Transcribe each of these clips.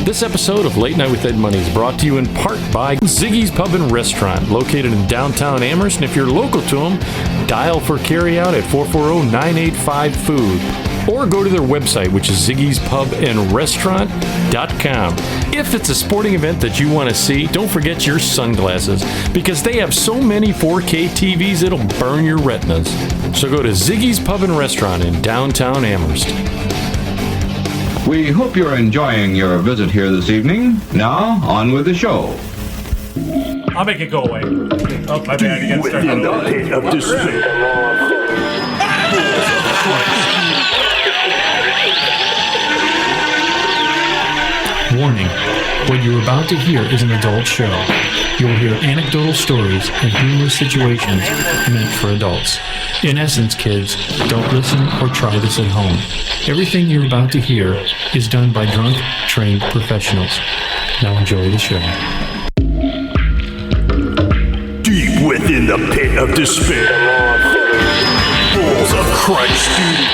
This episode of Late Night with Ed Money is brought to you in part by Ziggy's Pub and Restaurant, located in downtown Amherst. And if you're local to them, dial for carryout at 440-985-FOOD. Or go to their website, which is ziggyspubandrestaurant.com. If it's a sporting event that you want to see, don't forget your sunglasses, because they have so many 4K TVs it'll burn your retinas. So go to Ziggy's Pub and Restaurant in downtown Amherst. We hope you're enjoying your visit here this evening. Now, on with the show. I'll make it go away. Oh, my bad. You gotta start of despair. Warning, what you're about to hear is an adult show. You will hear anecdotal stories and humorous situations meant for adults. In essence, kids, don't listen or try this at home. Everything you're about to hear is done by drunk, trained professionals. Now enjoy the show. Deep within the pit of despair. Balls of Christ, dude.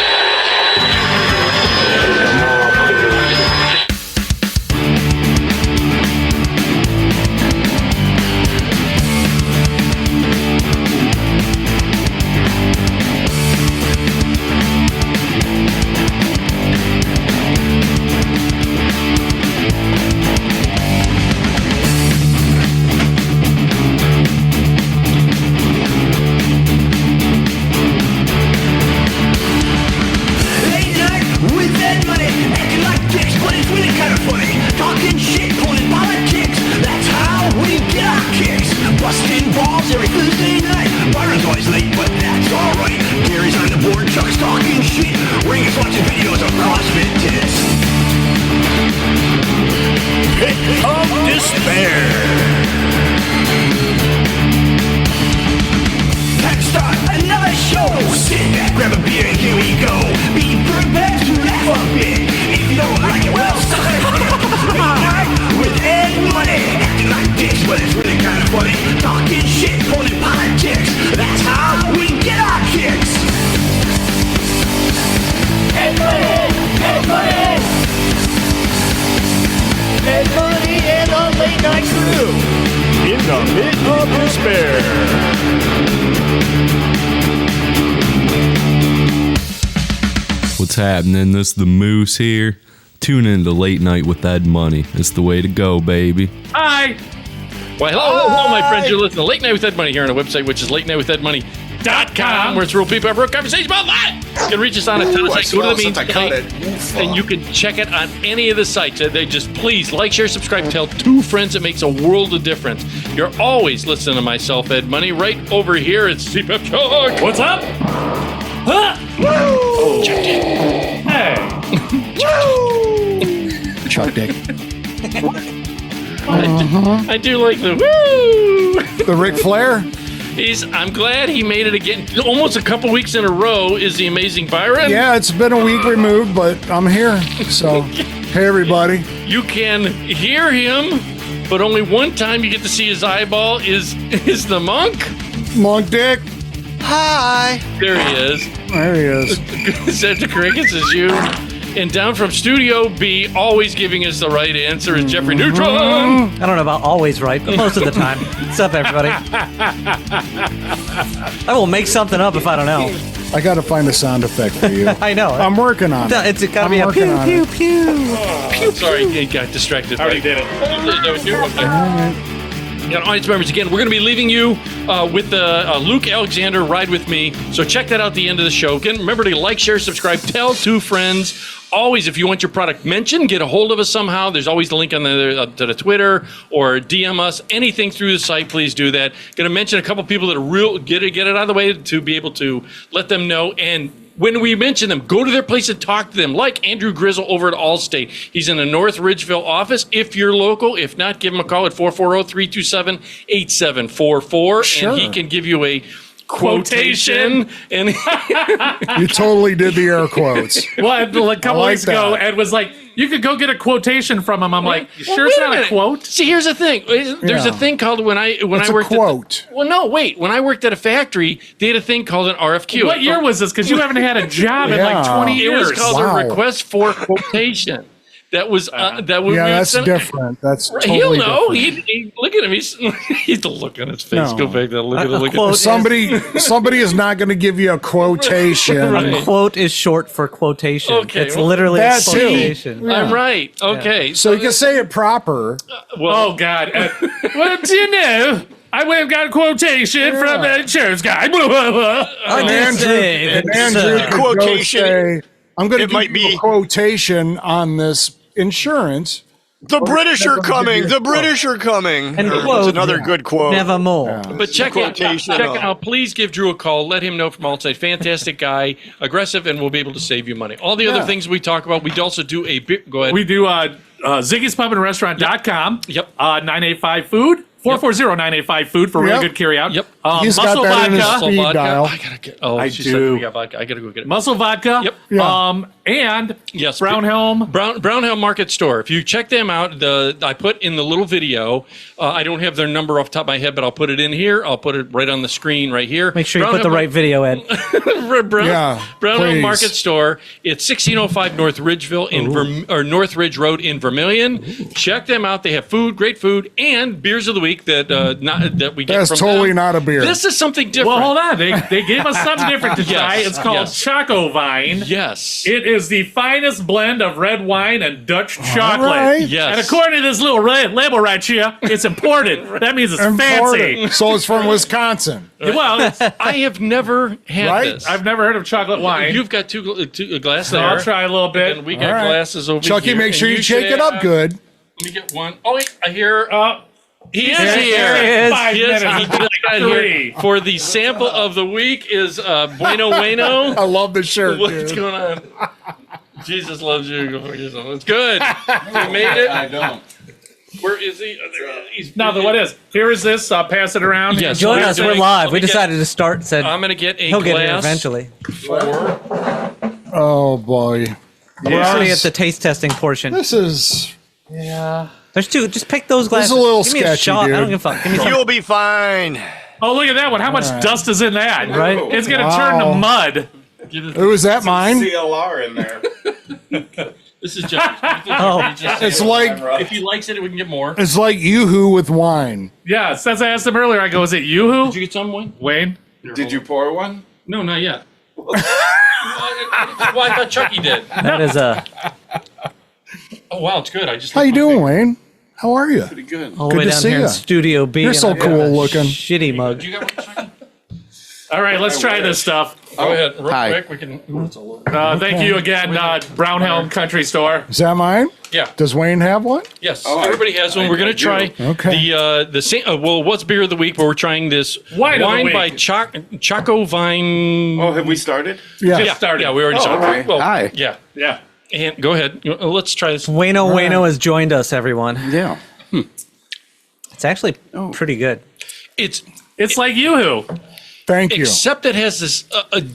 What's happening? This is the Moose here. Tune in to Late Night with Ed Money. It's the way to go, baby. Hi. Well, hello, my friends. You're listening to Late Night with Ed Money here on our website, which is latenightwithedmoney.com, where it's real people have real conversations about life. You can reach us on a ton of sites. Go to the main site, and you can check it on any of the sites. They just please like, share, subscribe, tell 2 friends. It makes a world of difference. You're always listening to myself, Ed Money. Right over here, it's CPAP Chuck. What's up? Huh? Woo! Oh, Chuck Dick. Hey. Woo! Chuck Dick. I do like the woo! The Ric Flair? I'm glad he made it again. Almost a couple weeks in a row is the amazing Byron. Yeah, it's been a week removed, but I'm here. So, hey, everybody. You can hear him, but only one time you get to see his eyeball is the monk. Monk Dick. Hi. There he is. There he is. Santa Crickets is you. And down from Studio B, always giving us the right answer, is Jeffrey Neutron. I don't know about always right, but most of the time. What's up, everybody? I will make something up if I don't know. I got to find a sound effect for you. I know. I'm working on it. It's got to be a pew, pew, pew. Oh, sorry, I got distracted. I already did it. Audience members, again, we're going to be leaving you with the Luke Alexander Ride With Me. So check that out at the end of the show. Again, remember to like, share, subscribe, tell 2 friends. Always, if you want your product mentioned, get a hold of us somehow. There's always the link on to the Twitter or DM us. Anything through the site, please do that. Going to mention a couple people that are get it out of the way to be able to let them know. And when we mention them, go to their place and talk to them, like Andrew Grizzle over at Allstate. He's in the North Ridgeville office. If you're local, if not, give him a call at 440-327-8744, Sure. and he can give you a quotation. And You totally did the air quotes. Well, a couple like weeks ago, that. Ed was like, you could go get a quotation from him. I'm like, you sure Well, it's wait a not a minute. quote? See, here's the thing. There's Yeah. a thing called when I It's worked a quote. Well, no, wait. When I worked at a factory, they had a thing called an RFQ. What year was this? Because you haven't had a job in like Yeah. 20 It years. was called Wow. a request for quotation. That was that would Yeah, we would that's send- different. That's Right, totally he'll know. different. He look at him. He's the look on his face. No. Go back there. Look at it. Look quote at is- Somebody is not going to give you a quotation. Right. Quote is short for quotation. Okay, It's well, literally a that too. quotation. Yeah. I'm right. Okay. So you can say it proper. Well, Oh God! Well, do you know? I went and got a quotation from the insurance guy. And say Andrew it's, could go Quotation. say, I'm going to It give might you be- a quotation on this insurance. The British are coming. The British are coming. And Or quote, it's another good quote. Nevermore. but check it quotation check of- it out. Please give Drew a call. Let him know from Allstate. Fantastic guy, aggressive, and we'll be able to save you money. All the other Yeah. things we talk about, we'd also do a bit. Go ahead. We do Ziggy's Pub and Restaurant.com. Yep. 985 Food. 440-985 Food for really Yep. good carry out. Yep. He's Muscle got that in his Vodka. speed vodka. dial. I gotta get. Oh, I she said do. we got vodka. I gotta go get it. Muscle Vodka. Yep. Yeah. And Yes, Brown Helm. Brown Hill Market Store. If you check them out, I put in the little video. I don't have their number off the top of my head, but I'll put it in here. I'll put it right on the screen right here. Make sure you Brown put the Hill right video, Ed. Brown Yeah, Hill please. Market Store. It's 1605 North Ridgeville or North Ridge Road in Vermilion. Check them out. They have food, great food, and beers of the week that we get That's from totally them. not a beer. This is something different. Well, hold on. They gave us something different to try. Yes. It's called Yes. Choco Vine. Yes. It is the finest blend of red wine and Dutch chocolate. right. Yes. And according to this little red label right here, it's imported. That means it's fancy. Imported. So it's from Wisconsin. Well, I have never had Right? this. I've never heard of chocolate wine. You've got two glass so there. I'll try a little bit. And we got All right. glasses over Chucky, here. make and sure you should shake it up have- good. Let me get one. Oh, wait, I hear. He's There here. he is. 5 He is. minutes. He got Three. here. For the sample of the week is Bueno Bueno. I love the shirt, What's dude. going on? Jesus loves you. Go fuck yourself. It's good. He made it. I don't. Where is he? He's Now, what is? Here is this. I'll pass it around. Yes. Join Let us. me We're get- live. let We me get- decided to start. Said I'm going to get a he'll glass. get here eventually. For, Oh, boy. We're already at the taste testing portion. This is... There's two. Just pick those glasses. a little Give me a sketchy, shot. dude. I don't give a fuck. Give me some. You'll be fine. Oh, look at that one. How much dust is in that? Right? It's going to Wow. turn to mud. Ooh, is that mine? CLR in there. this is Jeffy's. Oh. It's like If he likes it, we can get more. it's like Yoo-hoo with wine. Yeah, since I asked him earlier, I go, is it Yoo-Hoo? Did you get some, Wayne? Wayne? Did you pour one? No, not yet. Well, I thought Chucky did. That is a Oh, wow, it's good. I just How you doing, Wayne? How are you? Pretty good. all the Good way to down see here in ya. Studio B. You're and so I've got cool a looking. Shitty mug. You got one, Chucky? All right, let's try this stuff. Go ahead, real Hi. quick. We can. Ooh, it's a little. Thank you again, Brown Helm Country Store. Is that mine? Yeah. Does Wayne have one? Yes. Oh, Everybody has one. We're going to try Okay. the same. Well, what's beer of the week? But we're trying this Wine of the week. by Choco Vine. Oh, have we started? Yeah. yeah, started. Yeah, we already started. okay. Well, Hi. Yeah. Yeah. And go ahead. Let's try this. Wayno has joined us, everyone. Yeah. It's actually pretty good. It's It's like Yoo-Hoo. Thank you. except it has this.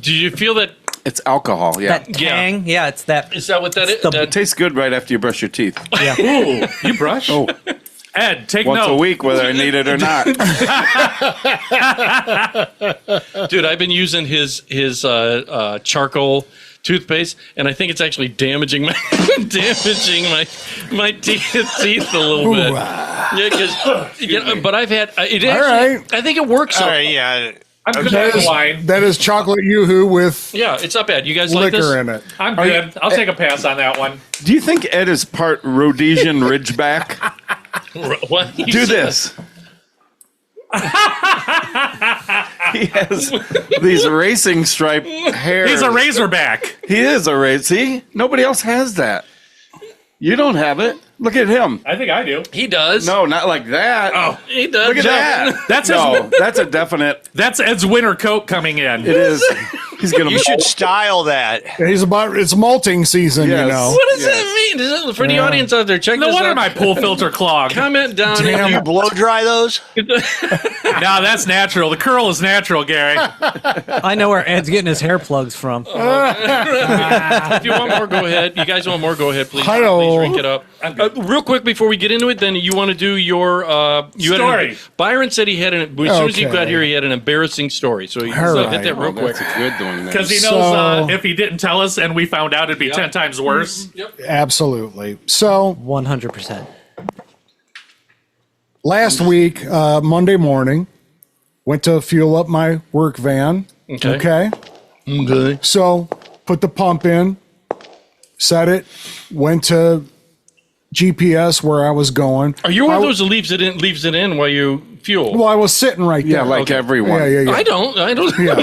Do you feel that? It's alcohol, yeah. That tang, yeah, it's that. Is that what that is? the- It tastes good right after you brush your teeth. Yeah. Ooh, you brush? Oh, Ed, take once a note. week, whether I need it or not. Dude, I've been using his charcoal toothpaste, and I think it's actually damaging my my teeth a little bit. Yeah, because but I've had it. Actually, right. I think it works. All right, yeah. I'm good That at is, wine. that is chocolate Yoo-hoo with Yeah, it's not bad. You guys like this? liquor in it. I'm good. I'll take a pass on that one. Do you think Ed is part Rhodesian Ridgeback? What? Do this. He has these racing stripe hairs. He's a Razorback. He is a race. See? Nobody else has that. You don't have it. Look at him. I think I do. He does. No, not like that. Oh, He does. Look at that. That's no, that's a definite. That's Ed's winter coat coming in. It is. He's gonna. You should style that. It's malting season, Yes. you know. What does that mean? Is it, for the audience out there, check No this wonder out. my pool filter clogged. Comment down. Damn. You blow dry those? Now that's natural. The curl is natural, Gary. I know where Ed's getting his hair plugs from. If you want more, go ahead. You guys want more, go ahead, please. Hi-yo. Please drink it up. Real quick before we get into it, then you want to do your Story. Byron said he had as soon as he Okay. got here, he had an embarrassing story. So, All hit right. that real quick. That's a good one. Because he knows So- if he didn't tell us and we found out, it'd be 10 times worse. Yep. Absolutely. Absolutely. So 100%. last week, Monday morning, went to fuel up my work van. Okay. Okay. So put the pump in, set it, went to GPS where I was going. Are you one of those that leaves it in while you fuel? Well, I was sitting right there. Yeah, like everyone. Yeah. I don't Yeah.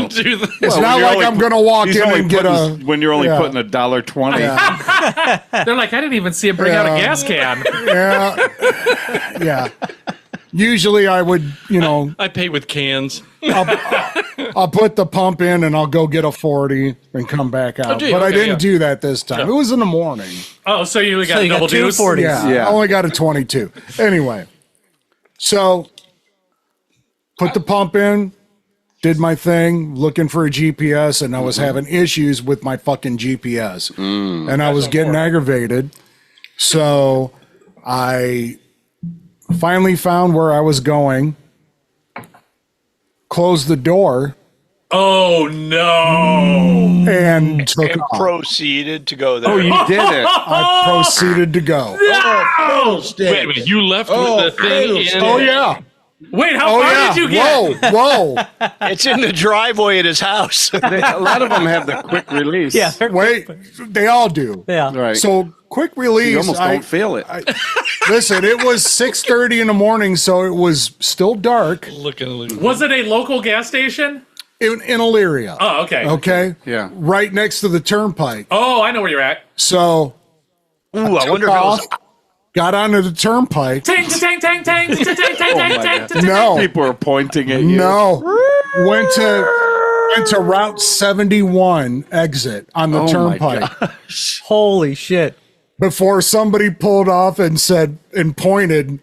do that. It's Well, not you're like only I'm going to walk He's in only and get putting- a. when you're only Yeah. putting $1.20. They're like, I didn't even see him bring out a gas can. Yeah. Usually I would, I pay with cans. I'll put the pump in and I'll go get a 40 and come back out. do you? But I Okay, didn't yeah. do that this time. It was in the morning. Oh, so you got you got double two deuce? 40s. Yeah. I only got a 22. Anyway, so put the pump in, did my thing, looking for a GPS, and I was having issues with my fucking GPS. And I was getting aggravated. So I finally found where I was going, closed the door, Oh, no. and took And off. proceeded to go there. Oh, you did it. I proceeded to go. Wait, you left with the thing in. Oh, yeah. Wait, how Oh, far yeah. did you get? Whoa. It's in the driveway at his house. A lot of them have the quick release. Yeah. Wait. They all do. Yeah. Right. So quick release. you almost don't feel it. Listen, it was 6:30 in the morning, so it was still dark Look at it. Was it a local gas station? in Elyria. Oh, okay. Okay. Yeah. Right next to the turnpike. Oh, I know where you're at. So Ooh, I wonder if it was. got onto the turnpike. Tang, tang, tang, tang, tang, tang, tang, tang. No. People are pointing at you. No. Went to Route 71 exit on the Oh, my turnpike Holy shit. before somebody pulled off and said and pointed.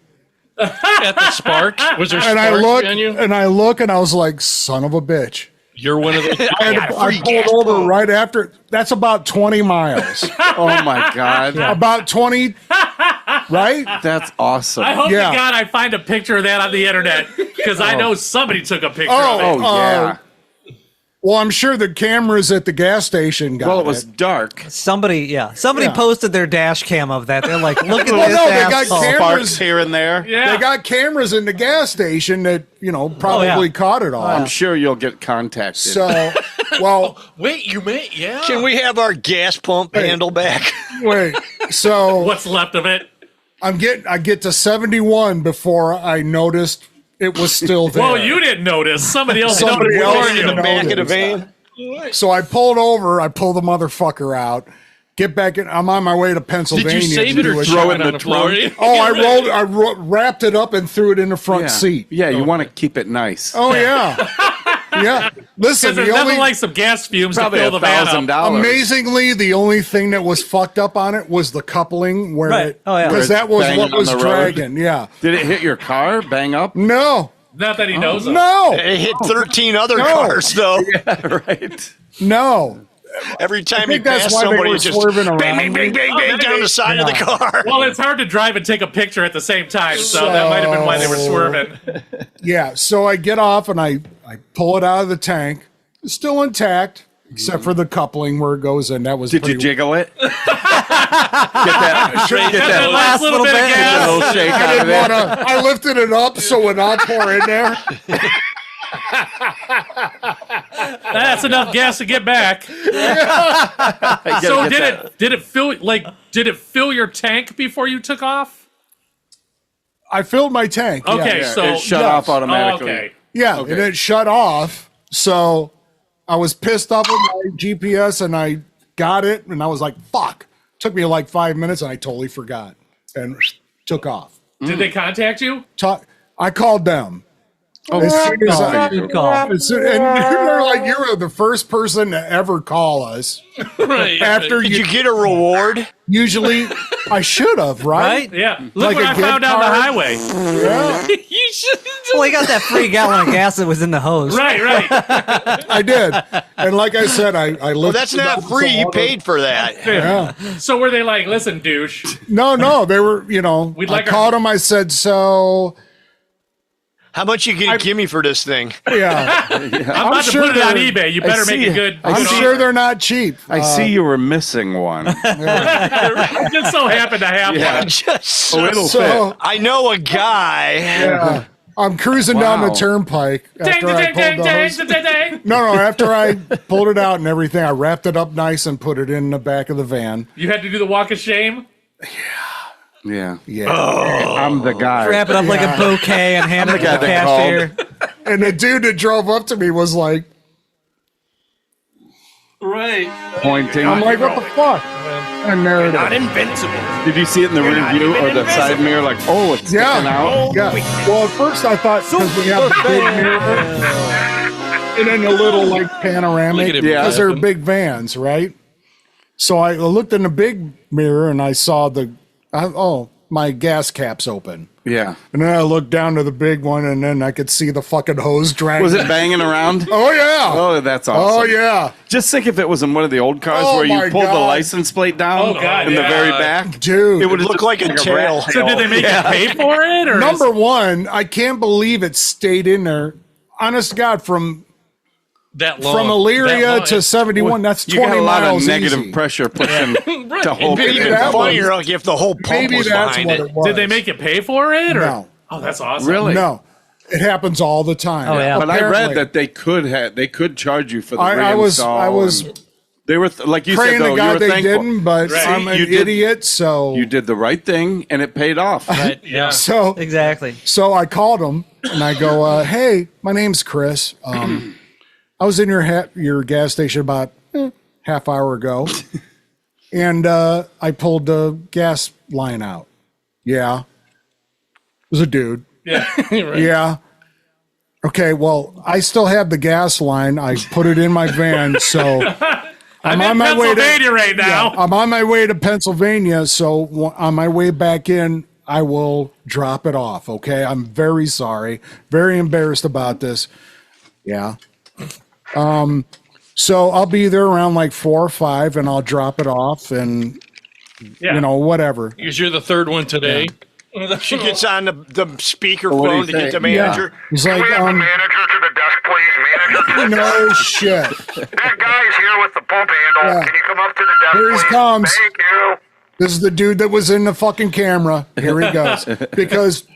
At the spark? Was there And I sparks look on you? and I look and I was like, son of a bitch. You're one of those. I pulled over right after. That's about 20 miles. Oh, my God. About 20, right? That's awesome. I hope Yeah. to God I find a picture of that on the internet because I know somebody took a picture Oh, of it. Oh, yeah. Well, I'm sure the cameras at the gas station got Well, it was dark. Somebody Yeah. posted their dash cam of that. They're like, look at Well, this no, they got asshole. cameras. Sparks here and there. Yeah. They got cameras in the gas station that, probably caught it all. I'm sure you'll get contacted. So, well, Wait, you may? Yeah. Can we have our gas pump handle back? wait. So What's left of it? I get to 71 before I noticed it was still there. Well, you didn't notice. Somebody else Somebody noticed. else Or in the back of the van? So I pulled over. I pulled the motherfucker out. Get back in. I'm on my way to Pennsylvania. Did you save to it or do a throw shot. it on the floor? Oh, I wrapped it up and threw it in the front yeah. seat. Yeah, you want to keep it nice. Oh yeah, yeah. Listen, Because there's the nothing only like some gas fumes to Probably fill the van up. $1,000. amazingly, the only thing that was fucked up on it was the coupling where Right. it Oh, yeah. because Where that it's was banging what on was the road. dragging. Yeah. Did it hit your car? Bang up? No. Not that he knows of. No. It hit 13 other No. cars, though. Right. No. Every time you think that's pass why they somebody, were it's just swerving bang, around. bang, bang, bang, bang down the side of the car. Well, it's hard to drive and take a picture at the same time, so that might have been why they were swerving. Yeah. So I get off and I pull it out of the tank. It's still intact, except for the coupling where it goes in. That was Did you pretty jiggle it? Get that, get That that last little bit of bit. gas. little shake I out of didn't there. want to. I lifted it up so when I pour in there. That's enough gas to get back. I gotta So get did it fill your tank before you took off? I filled my tank. yeah. Okay, that. so It shut yes. off automatically. okay. Yeah, Okay. and it shut off. So I was pissed off with my GPS and I got it and I was like, fuck. Took me like 5 minutes and I totally forgot and took off. Did they contact you? I called them. Oh, As soon as I, Good call. and they're like, you were the first person to ever call us. Right. After Did you, you get a reward? usually, I should have, right? Right? Yeah. Look Like what a I gift found on the card? highway. Yeah, You should. Well, he got that free gallon of gas that was in the hose. Right, right. I did. And like I said, I Well, looked. that's not free. You paid for that. Yeah. So were they like, listen, douche? No, they were, We'd like I called them. I said, so How much you gonna give me for this thing? Yeah. I'm about to put it on eBay. You better make it good. I'm sure they're not cheap. I see you were missing one. Just so happened to have Yeah. one. Just it'll So- fit. I know a guy. Yeah. I'm cruising down the Wow. turnpike Ding, after ding, I ding, pulled ding, the ding, hose. ding, ding, ding. No, after I pulled it out and everything, I wrapped it up nice and put it in the back of the van. You had to do the walk of shame? Yeah. Yeah. I'm the guy. Wrap it up like a bouquet and hand it to the that cashier. And the dude that drove up to me was like, Right. Pointing. I'm like, what the fuck? And there it is. Invincible. Did you see it in the rear view or the side mirror? Like, oh, it's sticking out. Yeah. Well, at first I thought because we have the big mirror and then a little like Look at panoramic him because they're laughing. big vans, right? So I looked in the big mirror and I saw my gas cap's open. Yeah. And then I looked down to the big one and then I could see the fucking hose dragging. Was it banging around? Oh yeah. Oh, that's awesome. Oh yeah. Just think if it was in one of the old cars Oh, where my you pulled the God. license plate down Oh, God, in the yeah. very back. Dude. It would Look like a tail. So did they make you pay for it? Or Number one, I can't believe it stayed in there. Honest to God, from That long. from that Illeria long. to 71, that's You 20 got a lot miles of negative easy. pressure pushing to hold It'd it be Maybe in. that funnier like if the whole pump Maybe was that's behind what it. it was. did they make you pay for it? Or? No. Oh, that's awesome. Really? No. It happens all the time. Oh, yeah. But I Apparently. read that they could charge you for the I was reinstall. They were like you praying said though. to You were God they thankful. didn't, but Right. I'm an You did- idiot, so You did the right thing, and it paid off. Right, yeah. so Exactly. so I called him and I go, "Hey, my name's Chris. I was in your gas station about half hour ago, and I pulled the gas line out. Yeah, it was a dude. Yeah. Right. Yeah." Okay, well, I still have the gas line. I put it in my van, so I'm on in my way to Pennsylvania right now. I'm on my way to Pennsylvania, so on my way back in, I will drop it off. Okay, I'm very sorry, very embarrassed about this. Yeah. So I'll be there around like 4 or 5, and I'll drop it off, and Yeah. whatever. Because you're the third one today. She gets on the speakerphone to get the manager. He's like, manager to the desk, please. Manager to the no desk. shit. That guy's here with the pump handle. Yeah. Can you come up to the desk, Here he please? comes. Thank you. This is the dude that was in the fucking camera. Here he goes. Because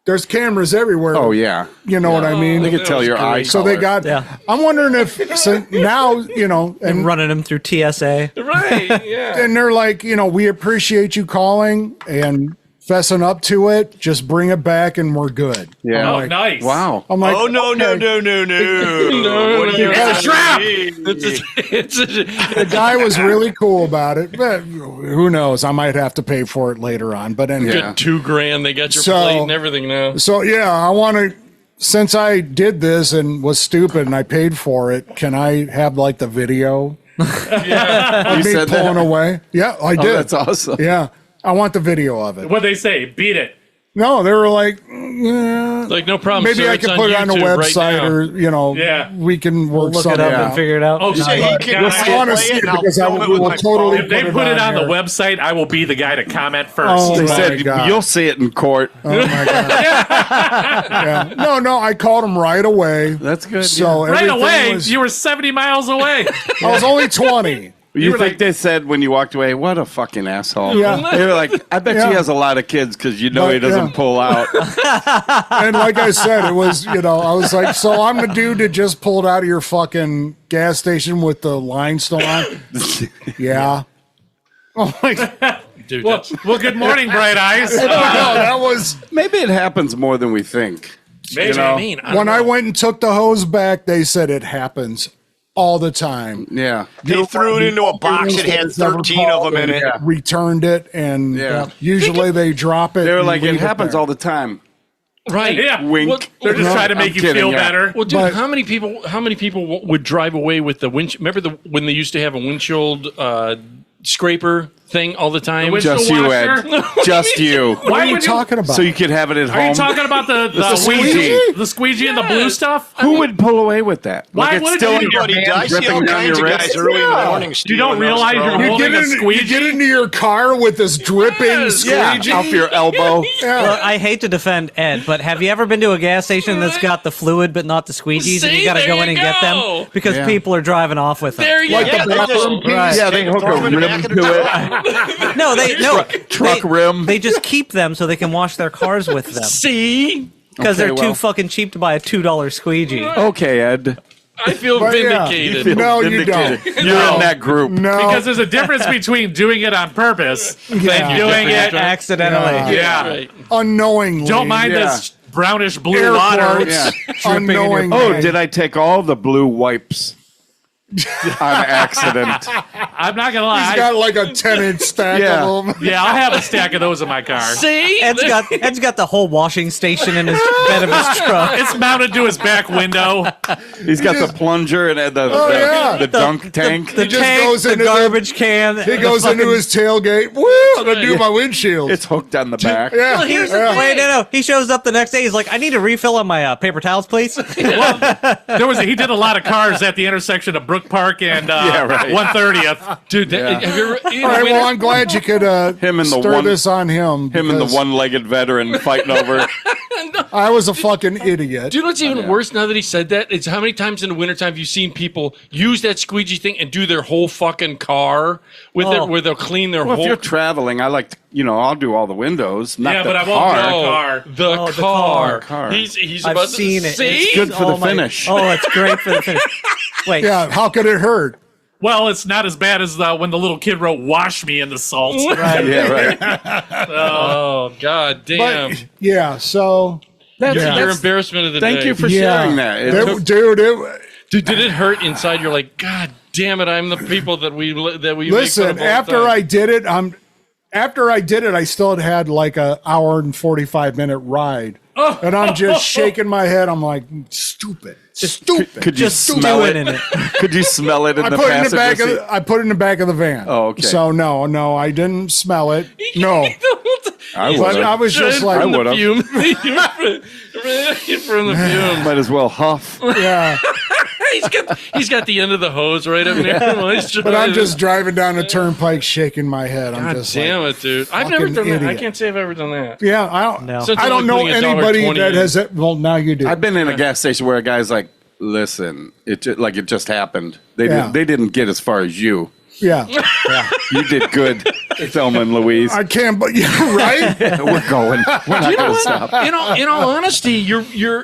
there's cameras everywhere. Oh yeah, You know what I mean? they could tell your eye. So they got. Yeah. I'm wondering if so now and Running them through TSA. Right. Yeah. and they're like, we appreciate you calling and fessing up to it. Just bring it back and we're good. Yeah. Oh, like, nice. Wow. I'm like, Oh no no okay. no no no! What do you It's a trap. mean? The guy was really cool about it, but who knows? I might have to pay for it later on. But anyway, Yeah. $2,000. They got your So- plate and everything now. so yeah, I want to. Since I did this and was stupid and I paid for it, can I have like the video You of me said pulling that? away? Yeah, I Oh, did. that's awesome. Yeah, I want the video of it. What'd they say? Beat it. No, they were like, yeah, Like, no problem. maybe sir. I It's can put it on the YouTube right website, now. or Yeah. we can work Look it something up out. and figure it out. Oh, Say he God. can I want to see it because I will my totally. phone. If they put it on the website, I will be the guy to comment first. Oh, They my said God. you'll see it in court. Oh my god! Yeah. No, I called him right away. That's good. So Right everything away, was- you were 70 miles away. I was only 20. You were think like- they said when you walked away, "What a fucking asshole"? Yeah. They were like, "I bet Yeah. he has a lot of kids because you know But, he doesn't yeah. pull out." And like I said, it was, I was like, so I'm the dude that just pulled out of your fucking gas station with the line still on? Yeah. Oh my God. Dude, well, that's, well, good morning, Bright Eyes. No, that was Maybe it happens more than we think. Maybe. know? I mean, I don't when I know. went and took the hose back, they said it happens all the time. Yeah. They threw it into a box that had 13 of them in it. Returned it, and Yeah. usually they drop it. They were and like, "It leave happens there." all the time." Right. Yeah. Wink. Well, They're just No, trying to make I'm you kidding, feel yeah. better. Well, dude, But- how many people would drive away with the windshield? Remember when they used to have a windshield scraper thing all the time? windshield Just you, washer? Ed. Just you. What are Why you would talking about? So you could have it at Are home. you talking about the squeegee? the squeegee and the blue stuff? Who would pull away with that? Why it's would still in your Everybody hand, does. I see all dripping down kinds your of wrist. guys early in the morning. You don't realize you're you holding a squeegee? you get into your car with this dripping squeegee. Off your elbow. Look, I hate to defend Ed, but have you ever been to a gas station that's got the fluid but not the squeegees, and See, you got to there go you in and get go. them because Yeah. people are driving off with them? There you Yeah, go. they just, Right. Yeah, they hook throw a them in the rim back to of the it. No, Truck they, rim. They just keep them so they can wash their cars with them See? because Okay, they're well. too fucking cheap to buy a $2 squeegee. Okay, Ed. I feel But yeah. vindicated. No, you don't. You're in that group. No. Because there's a difference between doing it on purpose and doing it. Accidentally. Yeah. Right. unknowingly. Don't mind Yeah. this brownish blue Air water. quotes. Yeah. Unknowingly. Oh, did I take all the blue wipes on accident? I'm not gonna lie. He's got like a 10-inch stack Yeah. of them. Yeah, I have a stack of those in my car. See? Ed's got the whole washing station in his bed of his truck. It's mounted to his back window. He's got the plunger and the yeah. dunk tank. The just tank, goes the into the- garbage can. He goes into his tailgate. Woo! I'm gonna do my windshield. It's hooked on the back. yeah. Well, here's the yeah. thing. Wait, no. He shows up the next day. He's like, I need a refill on my paper towels, please. He did a lot of cars at the intersection of Brook Park and Yeah, right. 130th. Dude, that, have you ever, in All the right, winter- well, I'm glad you could Him and the stir one- this on him. Him and the because one-legged veteran fighting over. I was a fucking idiot. Do you know what's even worse now that he said that? It's how many times in the wintertime have you seen people use that squeegee thing and do their whole fucking car with it, where they'll clean their Well, if whole you're traveling, I like to, I'll do all the windows, not Yeah, the but I won't car. go. car. The Oh, the car. car. He's I've about to seen it. See? It's Good for the finish. Oh, it's great for the finish. Wait. Yeah, how could it hurt? Well, it's not as bad as when the little kid wrote "Wash me in the salt." Right. Yeah, right. Oh, god damn. But yeah, so That's, Yeah. Your that's- embarrassment of the thank day. you for yeah, sharing that. It That- took- dude. Dude, did it hurt inside? You're like, God damn it! I'm the people that we make fun Listen, of all the after time." I did it, I still had like a hour and 45-minute ride, and I'm just shaking my head. I'm like, stupid. Could you smell it? Doing in it. Could you smell it in I the put it in the passenger back seat? I put it in the back of the van. Oh, okay. So no, I didn't smell it. No, I but I would. was just like, I from the would've. fume. From the fume. Might as well huff. yeah. He's got the end of the hose right up there. But I'm just driving down the turnpike, shaking my head. I'm God just damn like, it, dude! I've never fucking done that. I idiot. can't say I've ever done that. yeah. I don't. No. Since I don't know only putting anybody $1.20 that in. has it. Well, now you do. I've been in a gas station where a guy's like, "Listen, it just happened. They Yeah. didn't get as far as you. yeah. You did good, Thelma and Louise. I can't. But yeah, right. We're going. We're not going to stop." In all honesty, you're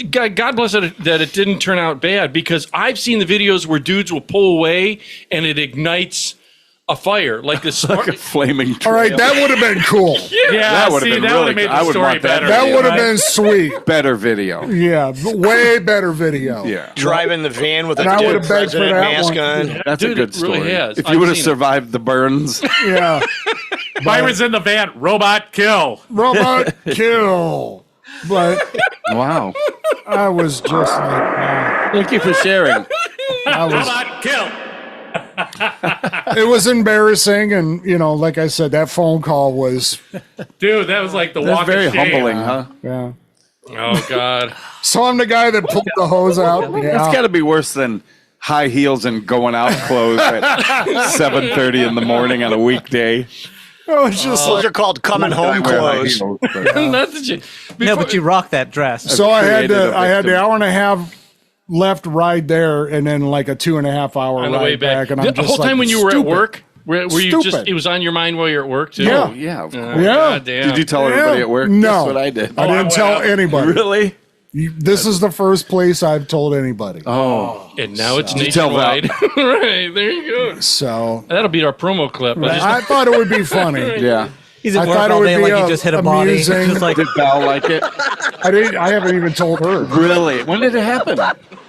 God bless it that it didn't turn out bad, because I've seen the videos where dudes will pull away and it ignites a fire like this. Like a flaming trail. All right, that would have been cool. Yeah, That would've see, been that really would have made good. I the would story want that better. That video. would have been sweet. Better video. Yeah, way better video. Yeah. Driving the van with a And I dead would've begged for president that mask one. on. That's Dude, a good it story. really has. If I've you would have seen it. survived the burns. Yeah. Byron's in the van. Robot kill. Robot kill. But Wow. I was just like, wow. Thank you for sharing. I was, Robot kill. it was embarrassing, and like I said, that phone call was, Dude, that was like the That's walk very of shame. humbling, huh? yeah. Oh God! So I'm the guy that pulled the hose out. That's Yeah. got to be worse than high heels and going out clothes at 7:30 in the morning on a weekday. I was just Those like, are called coming home clothes. Not that you, No, but you rock that dress. so I had created a I had the victim. hour and a half left ride there, and then like a 2.5 hour on ride the way back. and I'm The just whole like, time when you were at stupid. work, were you just? Stupid. It was on your mind while you're at work too. Yeah. Oh, yeah. Of course. Oh, Yeah. God damn. Did you tell everybody Yeah. at work? No. That's what I did. I didn't tell anybody. Really? This is the first place I've told anybody. Oh. And now it's Did you tell nationwide. Right there you go. So That'll be our promo clip. I thought it would be funny. Yeah. He's I at work thought it all would day be like he just hit a amusing. body. Just like, Did Val like it? I haven't even told her. Really? When did it happen?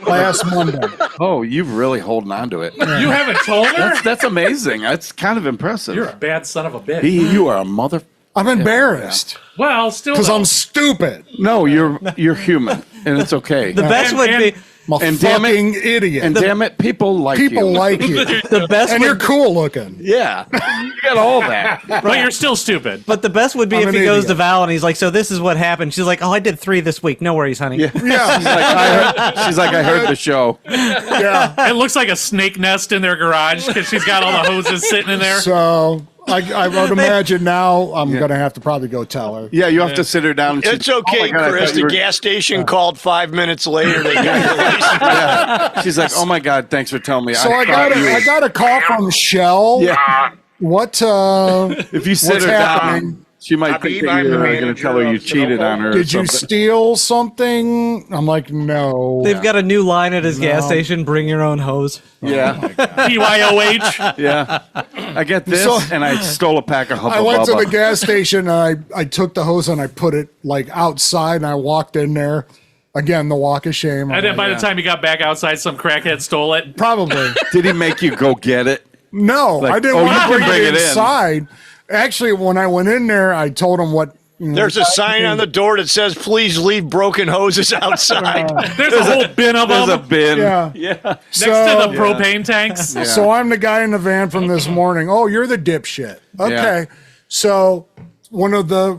Last Monday. Oh, you're really holding on to it. You haven't told her? That's amazing. That's kind of impressive. You're a bad son of a bitch. You are a mother. I'm embarrassed Well, still because though. I'm stupid. No, you're human, and it's okay. the best would be I'm a And damn it- fucking idiot. And damn it, people like you. People like you. The best, And you're cool looking. Yeah, you got all that. But you're still stupid. but the best would be I'm if an he goes idiot. to Val and he's like, "So this is what happened." She's like, "Oh, I did 3 this week. No worries, honey." Yeah. Yeah. She's like, I heard the show. Yeah. It looks like a snake nest in their garage because she's got all the hoses sitting in there. So I would imagine now I'm going to have to probably go tell her. Yeah, you have to sit her down. And It's she- okay, oh my God, I Chris. thought you The were- gas station called 5 minutes later. They got your license. Yeah. She's like, oh my God, thanks for telling me. So I thought got you- I got a call from Shell. Yeah. What If you sit what's her happening? down, she might think that you're going to tell her you cheated on her. or Did you something. steal something? I'm like, no. They've got a new line at his gas station: "Bring your own hose." Yeah. BYOH. Yeah. I get this, So- and I stole a pack of Hubba I went to Bubba. the gas station and I took the hose and I put it like outside and I walked in there. Again, the walk of shame. And then by the time you got back outside, some crackhead stole it. Probably. Did he make you go get it? No, Like, I didn't oh, want you to can bring bring it it in. inside. Actually, when I went in there, I told him what. There's a sign on the door that says, "Please leave broken hoses outside." There's a whole bin of There's a them bin. Yeah. next to the propane tanks. Yeah. So I'm the guy in the van from this morning. Oh, you're the dipshit. Okay. So one of the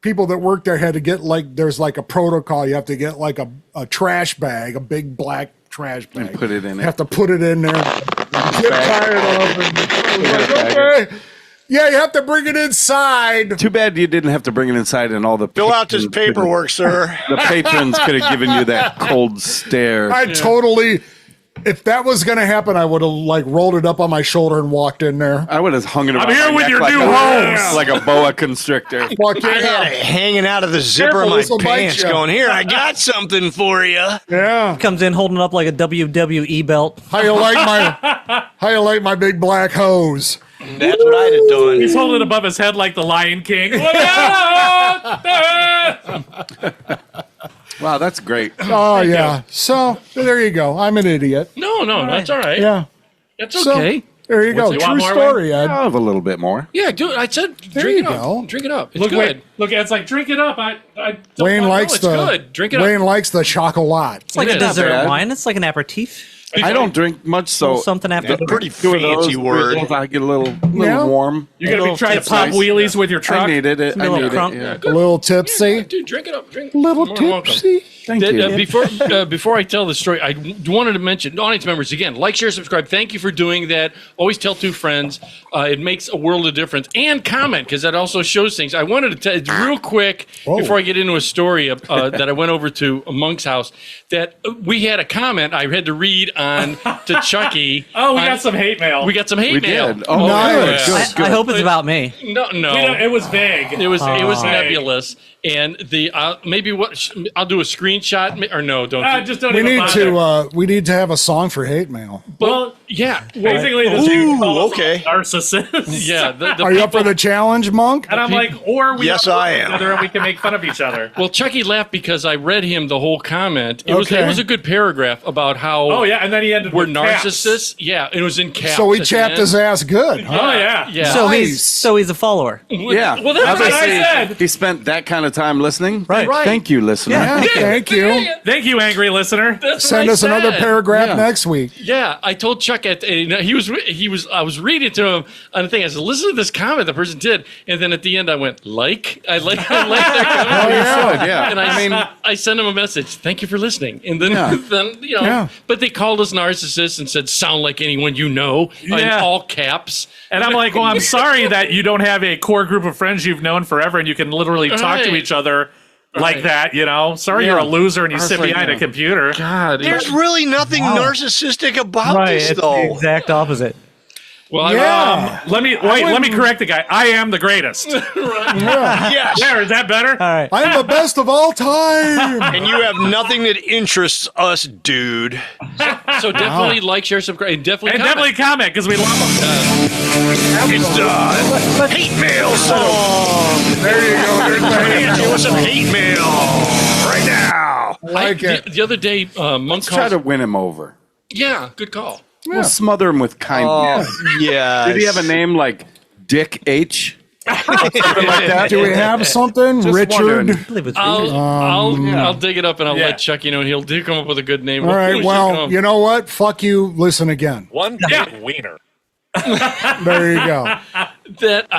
people that worked there had to get there's like a protocol. You have to get like a trash bag, a big black trash bag. And put it in You it. have to put it in there. Get tired of it. Okay. Yeah, you have to bring it inside. Too bad you didn't have to bring it inside and all the Fill out this patrons couldn't- paperwork, sir. The patrons could have given you that cold stare. I totally. If that was going to happen, I would have like rolled it up on my shoulder and walked in there. I would have hung it around here my with neck your like new a, hose. like a boa constrictor. Fuck I had yeah. it hanging out of the zipper Careful, of my this'll bite pants, ya. going, "Here, I got something for you." Yeah. Comes in holding up like a WWE belt. How you like my big black hose? That's what I'd have done. He's holding it above his head like the Lion King. Wow, that's great. Oh yeah. So there you go. I'm an idiot. No, that's all right. Yeah. That's So okay. there you go. You want True more, story, Ed. I'll have a little bit more. Yeah, dude. I said There drink you it up. go. Drink it up. It's Look, good. wait, look, it's like, drink it up. I don't Wayne wanna likes No, the it's good. Drink it Wayne up. likes the chocolat. It's like It a is. dessert bad. wine. It's like an aperitif. I don't drink much, so Something after. Pretty two of those, fancy word. I get a little Yeah. warm. You're going to be trying to pop nice. wheelies with your I truck. needed it. I little needed crunk. it. A little tipsy. Dude, drink it up. Drink. Little You're more than welcome. tipsy. Thank you. Before I tell the story, I wanted to mention audience members again. Like, share, subscribe. Thank you for doing that. Always tell 2 friends. It makes a world of difference. And comment because that also shows things. I wanted to tell real quick before I get into a story that I went over to Monk's house that we had a comment I had to read on to Chucky. Oh, we got some hate mail. We got some hate We mail. did. Oh, nice. good, I, good. I hope it's about me. No. It was vague. It was Vague. nebulous, and the maybe I'll do a screenshot or no, don't. Do, Just don't We even need bother. to have a song for hate mail. Well, yeah, basically, the dude calls okay. us narcissist. yeah. The Are you up for people- the challenge, Monk? And I'm like, or we Yes, all I know am. each other and we can make fun of each other. Well, Chucky laughed because I read him the whole comment. It was Okay. a good paragraph about how Oh yeah, and then he ended we're with caps. narcissists. Yeah, it was in caps. So he at the chapped end. his ass good. Huh? Oh yeah. Yeah. So he's a follower. Yeah. Well, that's what I Obviously, said. He spent that kind of time listening. Right. Thank you, listener. Yeah, thank you. Thank you, angry listener. That's what Send I us another said. paragraph Yeah. next week. Yeah, I told Chuck I was reading to him on the thing. I said, listen to this comment the person did, and then at the end I went I like their comment. Oh, you should, yeah. And I sent him a message. Thank you for listening. And then, Yeah. then Yeah. but they called us narcissists and said, sound like anyone you know in Yeah. all caps. And I'm like, well, I'm sorry that you don't have a core group of friends you've known forever and you can literally talk to Right. each other like Right. that, you know? Sorry you're a loser and you sit like, behind a computer. God. There's really nothing narcissistic about Right. this, It's the though. exact opposite. Well, Yeah. Let me correct the guy. I am the greatest. Yes. There, is that better? All right. I'm the best of all time. And you have nothing that interests us, dude. so definitely like, share, subscribe, and definitely And comment. definitely comment because we love them. It's the hate mail song. There you go. There's the hate Give mail. us some hate mail right now. Like it. The other day, Monk Let's try calls. to win him over. Yeah, good call. We'll smother him with kindness. Yeah. Did he have a name like Dick H? Something like that. Do we have something? Just Richard? wondering. I'll dig it up and I'll let Chucky know, and he'll do come up with a good name. All right, We should well, come. you know what? Fuck you. Listen again. One big wiener. There you go.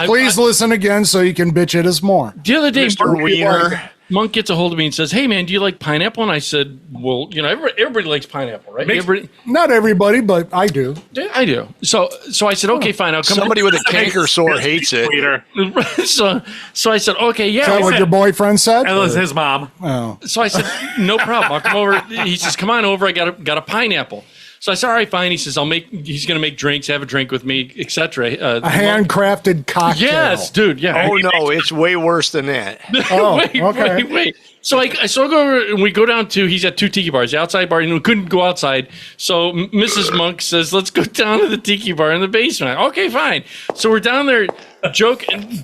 Please listen again so you can bitch at us more. The other day, Mr. Wiener. Monk gets a hold of me and says, "Hey, man, do you like pineapple?" And I said, "Well, you know, everybody likes pineapple, right? Not everybody, but I do. Yeah, I do." So I said, "Okay, fine. I'll come." Somebody with a canker sore hates it. so I said, "Okay, yeah." Is that what your boyfriend said? That was his mom. Oh. So I said, "No problem. I'll come over." He says, "Come on over. I got a pineapple." So I said, "All right, fine." He says, he's going to make drinks, have a drink with me, etc." A handcrafted cocktail. Yes, dude. Yeah. Oh no, it's way worse than that. Oh, wait, okay. wait. So I go over and we go down to, he's at two tiki bars, the outside bar, and we couldn't go outside. So Mrs. Monk says, "Let's go down to the tiki bar in the basement." Okay, fine. So we're down there joking.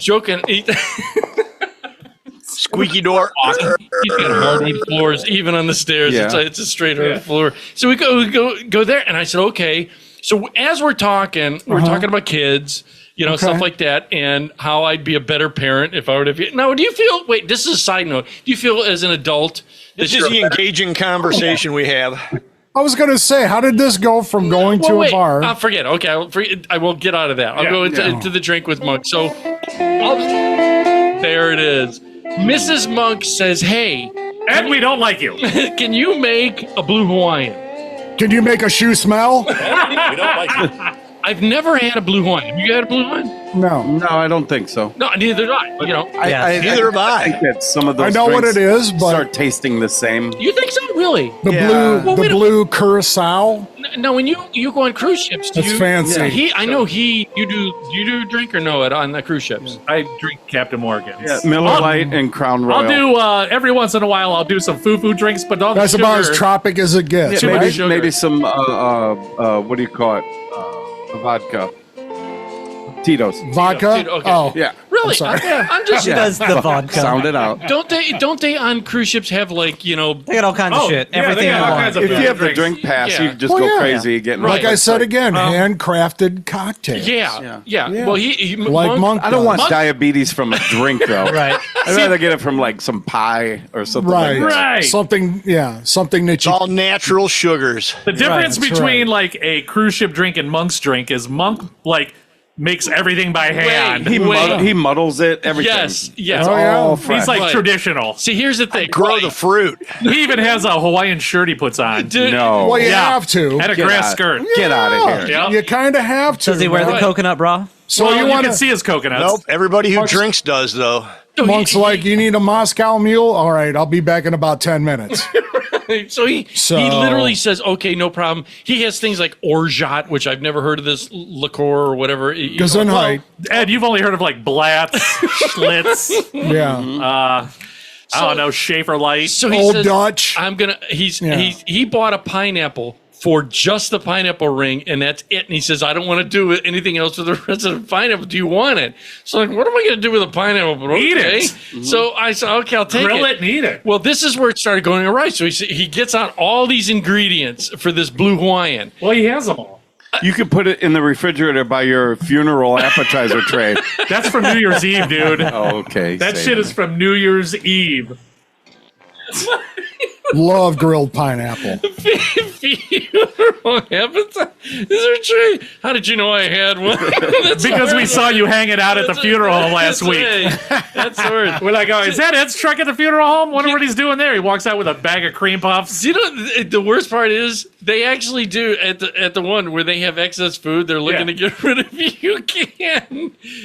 Squeaky door. He's got hardwood floors, even on the stairs. Yeah. It's a straight hardwood floor. So we go there, and I said, "Okay." So as we're talking, we're talking about kids, stuff like that, and how I'd be a better parent if I were to. Now, do you feel? Wait, this is a side note. Do you feel as an adult? This is the engaging conversation we have. I was going to say, how did this go from going to a bar? I'll forget. Okay, I will get out of that. I'll go into the drink with Monk. So there it is. Mrs. Monk says, "Hey, and we don't like you. Can you make a blue Hawaiian? Can you make a shoe smell?" We don't like you. I've never had a blue Hawaiian. Have you had a blue Hawaiian? No, I don't think so. No, neither do I. Neither have I. think that some of those I know what drinks it is, but start tasting the same. You think so? Really? the blue curacao. No, when you go on cruise ships, That's fancy. I know you do drink or no on the cruise ships. I drink Captain Morgan's. Yeah, Miller Lite and Crown Royal. I'll do every once in a while. I'll do some foo drinks, but don't. That's about as tropic as it gets. Yeah, right? maybe some what do you call it? Vodka. Tito's. Vodka. Dude, okay. Oh, Yeah. Really? sorry. I'm just. She does the vodka. Sound it out. Don't they on cruise ships have They got all kinds of shit. yeah, Everything they you got all want. kinds of If you have the drinks. drink pass, Yeah. you just Well, go yeah. crazy getting like I said again, Um, handcrafted cocktails. Yeah. Yeah. Well, he Like Monk I don't want does. diabetes from a drink though. Right. I'd rather get it from like some pie or something Right. like that. Right. Something that It's you. all natural sugars. The difference That's between right. like a cruise ship drink and Monk's drink is Monk like makes everything by hand. He muddles it, everything. Yes. It's Oh, yeah. all He's fresh. like Right. traditional. See, here's the thing. Grow the fruit. He even has a Hawaiian shirt he puts on. Dude, No. Well, you Yeah. have to. And a Get grass out. skirt. Get out of here. Yeah. You kind of have to. Does he wear the man. coconut bra? So Well, you you want can to? see his coconuts. Nope. Everybody who drinks does though. Monk's like, you need a Moscow Mule? All right, I'll be back in about 10 minutes. So he literally says, "Okay, no problem." He has things like orgeat, which I've never heard of this liqueur or whatever. Gesundheit. Ed, you've only heard of like Blatz, Schlitz, Yeah. I don't know, Schaefer Light. So he Old says, Dutch. He bought a pineapple for just the pineapple ring, and that's it. And he says, "I don't want to do anything else with the rest of the pineapple. Do you want it?" So I'm like, what am I going to do with a pineapple? But Eat okay. it. So I said, "Okay, I'll take Grill it." it and eat it. Well, this is where it started going awry. So he gets out all these ingredients for this blue Hawaiian. Well, he has them all. You could put it in the refrigerator by your funeral appetizer tray. That's from New Year's Eve, dude. Oh, okay. That Same. shit is from New Year's Eve. Love grilled pineapple. Funeral appetizer? Is there a tree? How did you know I had one? Because we saw you hanging out at the funeral home last week. That's weird. We're like, oh, is that Ed's truck at the funeral home? Wonder what he's doing there. He walks out with a bag of cream puffs. You know, the worst part is they actually do at the one where they have excess food. They're looking to get rid of you.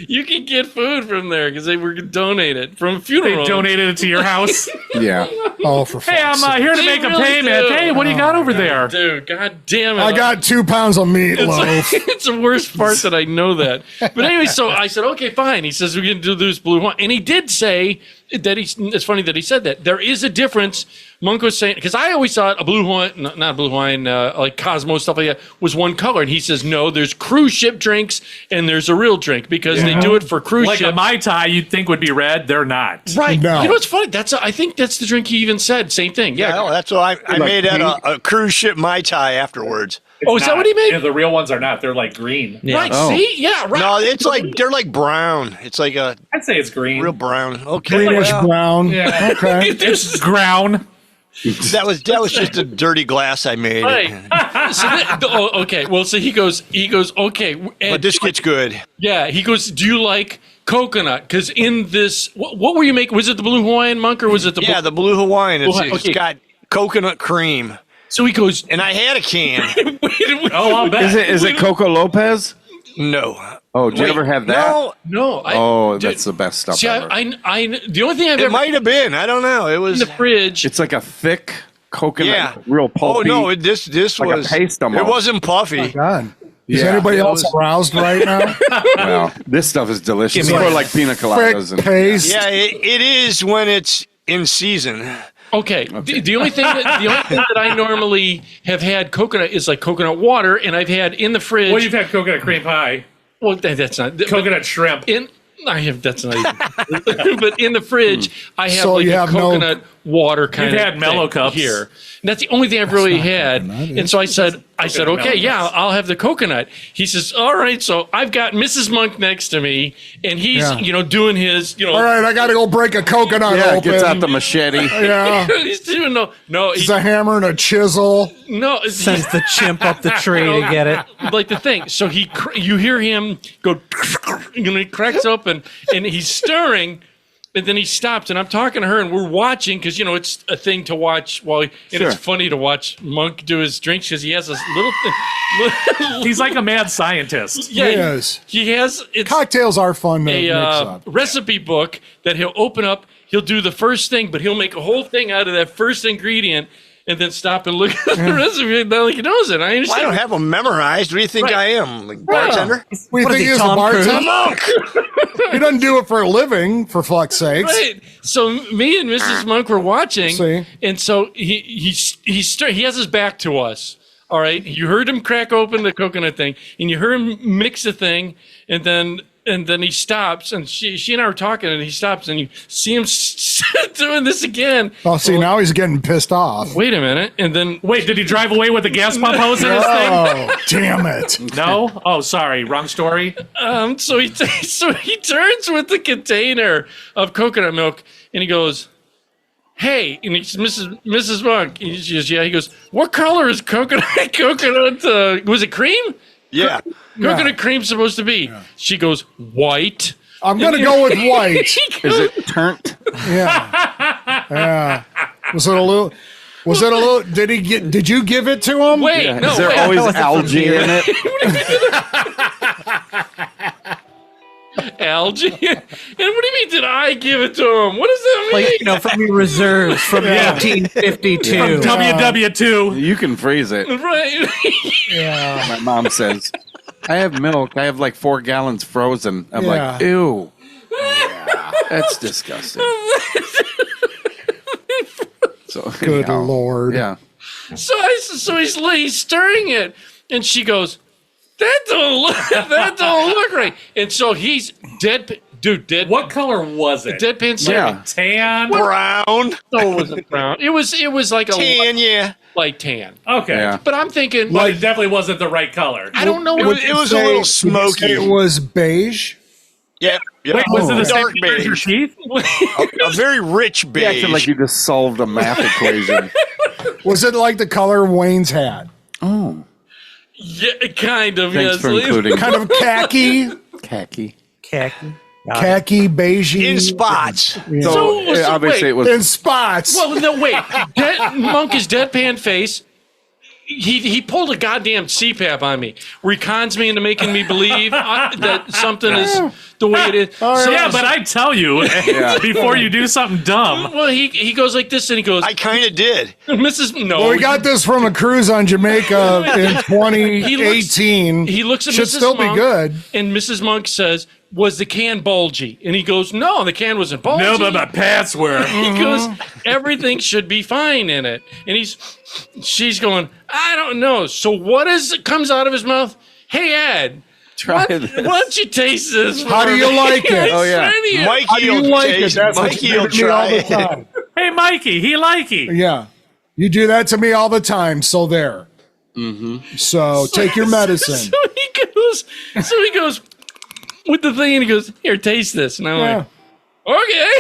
You can get food from there because they were donated from a funeral. They donated it to your house. Yeah. Oh, for Hey, I'm fuck's sake. here to They make a really payment. do. Hey, what do you got over there? Dude, god damn it. I got 2 pounds of meatloaf. It's the worst part that I know that. But anyway, so I said, okay, fine. He says, we're going to do this blue wine. And he did say that it's funny that he said that. There is a difference. Monk was saying, because I always thought a blue wine, not a blue wine, like Cosmo, stuff like that, was one color. And he says, no, there's cruise ship drinks and there's a real drink because they do it for cruise Like ship. a Mai Tai you'd think would be red. They're not. Right. No. You know what's funny? I think that's the drink he even said. Same thing. Yeah. Well, that's why I made that a cruise ship Mai Tai afterwards. Oh, is that what he made? Yeah, the real ones are not. They're like green. Right, see? Yeah, right. No, it's like they're like brown. It's like a I'd say it's green. real brown. Okay, Greenish well, brown. Yeah. Okay. It's ground. that was just a dirty glass I made. Right. Okay. Well, so he goes, okay. But And, this gets good. yeah, he goes, do you like coconut? Because in this, what were you making? Was it the Blue Hawaiian Monk or was it the Yeah, the Blue Hawaiian. Okay. It's got coconut cream. So he goes, And I had a can. Oh, I'll bet. Is it Coco Lopez? No. Oh, did you ever have that? No. no. That's the best stuff See, ever. the only thing I've It ever might have been. I don't know. It in was. the fridge. It's like a thick coconut, Yeah. real pulpy. Oh no! This like was. a paste almost. It wasn't puffy. God. Is Yeah. anybody It else was- aroused right now? Well, this stuff is delicious. Give me More that. like pina coladas. Thick paste. Yeah, it is when it's in season. Okay. The only thing that I normally have had coconut is like coconut water, and I've had in the fridge. Well, you've had coconut cream pie, well, that's not coconut shrimp. I have that's not even. But in the fridge, I have So like you a have no- coconut water kind You've of had Mellow thing Cups. here. And that's the only thing I've really had. And so I said, Mellow okay, yeah, Cups. I'll have the coconut. He says, all right. So I've got Mrs. Monk next to me, and he's Yeah. Doing his All right, I got to go break a coconut Yeah, open. gets out the machete. Yeah. he's doing no. It's a hammer and a chisel. No, Sends the chimp up the tree to get it. like the thing. So you hear him go, he cracks open, and he's stirring, and then he stops. And I'm talking to her, and we're watching because it's a thing to watch. And Sure. it's funny to watch Monk do his drinks because he has this little thing. He's like a mad scientist. Yeah, Yes. he has. It's Cocktails are fun to a mix up. recipe book that he'll open up. He'll do the first thing, but he'll make a whole thing out of that first ingredient. And then stop and look at the recipe. Not like he knows it. I Well, I understand. don't have them memorized. What do you think Right. I am? Like bartender? We What is think he, he's a Tom Cruise? bartender. He doesn't do it for a living, for fuck's sakes. Right. So me and Mrs. Monk were watching, See? and so he has his back to us. All right. You heard him crack open the coconut thing, and you heard him mix the thing, and then he stops, and she and I were talking, and he stops, and you see him doing this again. Oh, see, now he's getting pissed off. Wait a minute, and then Wait, did he drive away with the gas pump hose in his thing? Oh, damn it. No? Oh, sorry. Wrong story. so he turns with the container of coconut milk, and he goes, "Hey," and he says, Mrs. Monk. He goes, "Yeah." He goes, "What color is coconut? Was it cream? Yeah. Coconut cream's supposed to be." She goes, "White." I'm going to go with white. Is it turnt? Yeah. Yeah. Was it a little, did you give it to him? Wait, no, Is there wait. always wasn't from algae here. in it? Algae? And what do you mean? Did I give it to him? What does that mean? Like, from your reserves from 1852. WW2. You can freeze it. Right. My mom says, I have milk. I have like 4 gallons frozen. I'm Yeah. like, ew. Yeah, that's disgusting. So, Good anyhow, Lord. Yeah. So he's stirring it, and she goes, "That don't look right." And so he's dead. What color was it? Deadpan Yeah. Tan? Brown. No, it wasn't brown. It was like a Tan, yeah. light tan. Okay. Yeah. But I'm thinking, But it definitely wasn't the right color. I don't know. It was a little smoky. It was beige. Yeah. Wait, was it the same dark color as your beige? teeth? A very rich You beige. acted like you just solved a math equation. Was it like the color of Wayne's hat? Oh. Yeah, kind of. Thanks yes. for including Kind of khaki, khaki. khaki, beigey. in spots. So, So obviously wait. it was In spots. Well, no, wait. Monk is deadpan face. He pulled a goddamn CPAP on me, where he cons me into making me believe that something is the way it is. So, Yeah, but I tell you before you do something dumb. well, he goes like this, and he goes, I kind of did. Mrs. No, Well, we got this from a cruise on Jamaica in 2018. he looks at Should Mrs. still Monk, be good. and Mrs. Monk says, "Was the can bulgy?" And he goes, "No, the can wasn't bulgy." No, but my pants were. He goes, "Everything should be fine in it." And she's going, "I don't know." So what comes out of his mouth? "Hey, Ed, Try why this. don't you taste this? How for do you me?" like it? Oh, yeah. Mikey How do you will like it? taste. That's what Mikey you will do to me all try the it. time. Hey, Mikey, he likey. Yeah. You do that to me all the time, so there. So take your medicine. So he goes with the thing, and he goes, "Here, taste this." And I'm like, "Okay."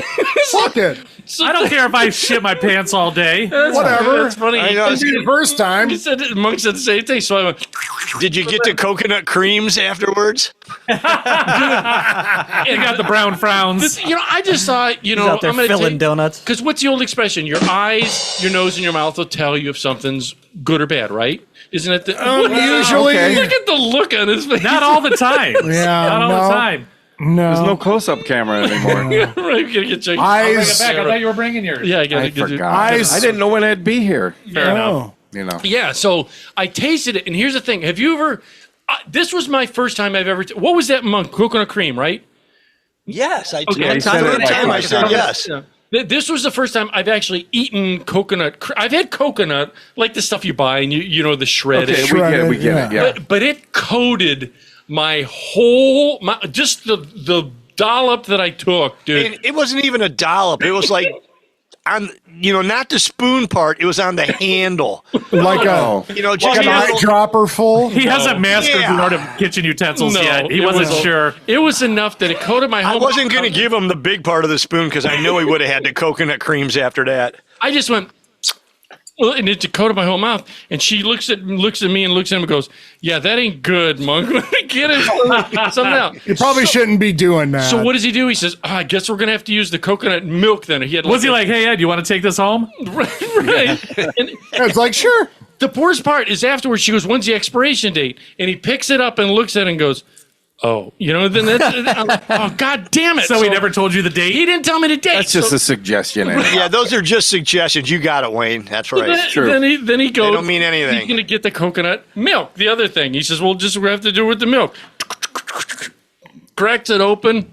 Fuck it. I don't care if I shit my pants all day. Whatever. That's funny. I know. It's the first time. He said Monk said the same thing. So I went, Did you get the coconut creams afterwards? You got the brown frowns. I just thought, He's out there filling donuts. Because what's the old expression? Your eyes, your nose, and your mouth will tell you if something's good or bad, right? Isn't it? Usually. Look at the look on his face. Not all the time. Yeah, Not all no. the time. No. There's no close-up camera anymore. Right, we gotta get checked. Eyes. Back. I thought you were bringing yours. Yeah, I gotta I get forgot. Eyes. I didn't know when I'd be here. Fair enough. You know. Yeah, so I tasted it, and here's the thing: have you ever? This was my first time I've ever. What was that, Monk? Coconut cream, right? Yes. I Okay. he time said and it time like I said that. yes. This was the first time I've actually eaten coconut. I've had coconut, like the stuff you buy, and you know the shredded. Okay, we get it. Yeah. But it coated my whole, just the dollop that I took, dude. And it wasn't even a dollop. It was like on, not the spoon part. It was on the handle. Like a, Just an eyedropper full. He hasn't mastered Yeah. the art of kitchen utensils No, yet. He it wasn't was- sure. It was enough that it coated my I whole. wasn't going to give him the big part of the spoon because I know he would have had the coconut creams after that. I just went, well, and it coated my whole mouth. And she looks at me and looks at him and goes, "Yeah, that ain't good, Monk. Let me get it something else." You probably shouldn't be doing that. So what does he do? He says, "I guess we're gonna have to use the coconut milk." Then he had. Was he like, "Hey Ed, you want to take this home?" right? And It's like, sure. the worst part is afterwards. She goes, "When's the expiration date?" And he picks it up and looks at it and goes, "Oh, then that's I'm like, oh, god damn it!" So he never told you the date? He didn't tell me the date. That's just a suggestion. Yeah, those are just suggestions. You got it, Wayne. That's right. Then he goes. They don't mean anything. He's gonna get the coconut milk. The other thing, he says, "Well, just we have to do it with the milk." Cracks it open.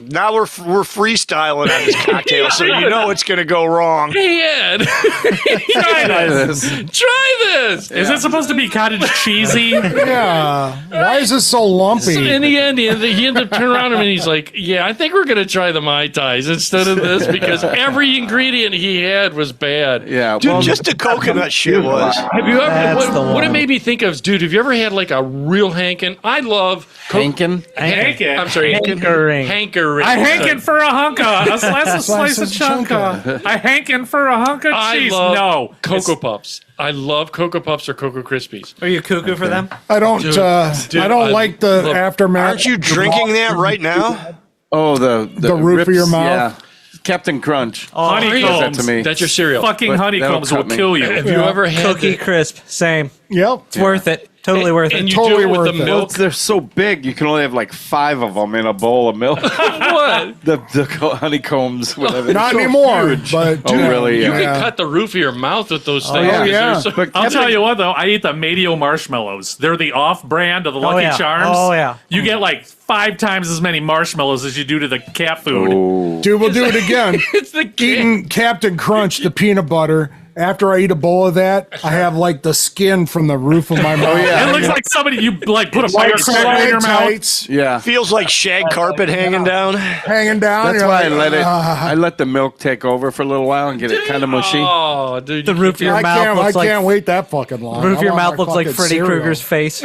Now we're freestyling on this cocktail, so you know it's going to go wrong. Hey Ed, try this. Try this. Is it supposed to be cottage cheesy? Yeah. Why is this so lumpy? So in the end, he ended up turning around him and he's like, "Yeah, I think we're gonna try the Mai Tais instead of this because every ingredient he had was bad." Yeah. Dude, just the coconut shit was. Have you ever? That's the What it one. made me think of is, dude. Have you ever had like a real hankin? I love Hankin? Hankin. I'm sorry, Hankering. hankering. I hankin' for a hunka, a slice of chunka. I hankin' for a hunk of I cheese. love No. Cocoa Puffs. I love Cocoa Puffs or Cocoa Krispies. Are you cuckoo for them? I don't. Dude, I don't like the love- aftermath. Aren't you drinking that right now? Oh, the roof of rips, your mouth? Yeah. Captain Crunch. Oh, Honeycombs. That to me. That's your cereal. Fucking But honeycombs that'll will cut me. kill you. Have you ever had Cookie Crisp. Same. Yep. It's worth it. Totally worth and it. you Totally do it with worth the it. milk? They're so big, you can only have like 5 of them in a bowl of milk. What? the honeycombs. Whatever. Not They're so anymore. huge. But Oh, really? You Yeah. can cut the roof of your mouth with those things. yeah. 'cause Yeah. they're so- But I'll tell you what, though. I eat the Madio marshmallows. They're the off-brand of the Lucky yeah. Charms. Oh, yeah. You get like 5 times as many marshmallows as you do to the cat food. dude, we'll do it again. It's the Eating Captain Crunch, the peanut butter. After I eat a bowl of that, I have like the skin from the roof of my mouth. It looks like somebody you like put a Like fire cracker in your mouth. tights Yeah. Feels like shag carpet hanging down. hanging down. That's You're why I like, let it. I let the milk take over for a little while and get it kind of mushy. Oh, dude. The roof of your I mouth can't. I looks like can't wait that fucking long. roof of I your want mouth my looks like fucking Freddy cereal. Krueger's face.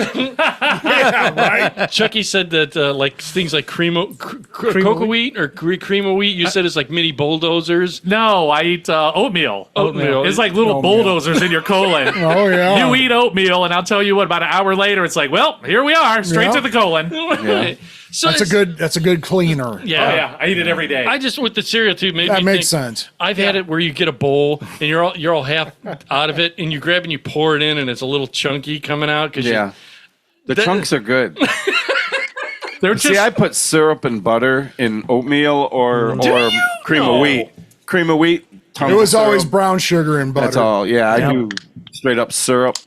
Chucky said that like things like cocoa wheat or cream of wheat. You said it's like mini bulldozers. No, I eat oatmeal. Oatmeal. It's like little bulldozers in your colon. Oh yeah. You eat oatmeal, and I'll tell you what. About an hour later, it's like, well, here we are, straight Yeah. to the colon. Right. So That's a it's- good. That's a good cleaner. Yeah. Oh yeah, I eat it every day. I just with the cereal too. Made That me makes think- sense. I've had it where you get a bowl and you're all half out of it, and you grab and you pour it in, and it's a little chunky coming out because Yeah. The chunks are good. They're See, just I put syrup and butter in oatmeal or cream No. of wheat. Cream of wheat. tons It of was always syrup. brown sugar and butter. That's all. Yeah, I do straight up syrup.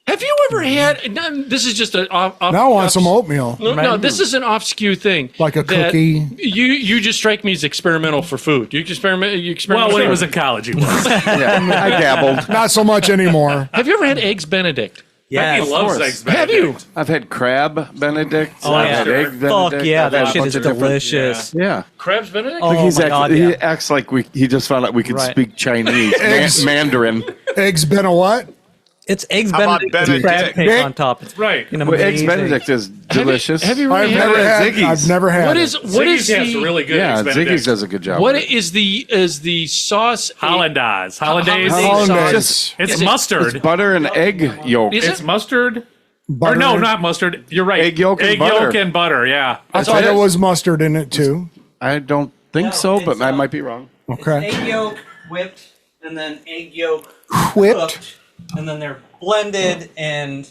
Have you ever had? No, this is just a. Off, Now I want some oatmeal. No, this is an off-skew thing. Like a that cookie? You just strike me as experimental for food. You experiment. well, when he was in college, he was. Yeah, I dabbled. Not so much anymore. Have you ever had eggs Benedict? Yeah. He loves course. eggs Have you? Benedict. I've had crab Benedict. Oh, I've yeah. had egg Benedict. Fuck yeah, I've had that a shit bunch is of different- delicious. Yeah. Crabs Benedict? Oh He's my act- god, he yeah. acts like he just found out we could Right. speak Chinese, Eggs. Mandarin. Eggs been a what? It's eggs How about Benedict crab cake Nick? on top. It's Well, Eggs amazing. Benedict is delicious. Have you I've really never had had. Ziggy's. I've never had. what it. is what Ziggy's is has the really good Yeah, eggs Benedict. Ziggy's does a good job. what with it. is the sauce? Hollandaise. Hollandaise Hollandaise. sauce? It's Is it- mustard. It's butter and egg yolk. Is It's it? mustard. Butter Or no, and- not mustard. You're right. Egg yolk and Egg butter. yolk and butter. Yeah. I thought there was mustard in it too. I don't think so, but it's, I might be wrong. Okay. Egg yolk whipped, and then egg yolk Whipped. cooked, and then they're blended, and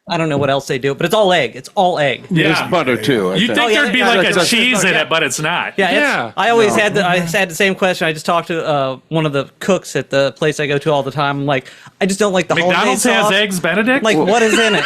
I don't know what else they do, but it's all egg. It's all egg. Yeah. There's butter too. I You'd think. think yeah, there'd be yeah, like yeah. a cheese in it, but it's not. Yeah, Yeah. I always had the same question. I just talked to one of the cooks at the place I go to all the time. I'm like, I just don't like the McDonald's hollandaise has sauce. eggs Benedict. Like, what is in it?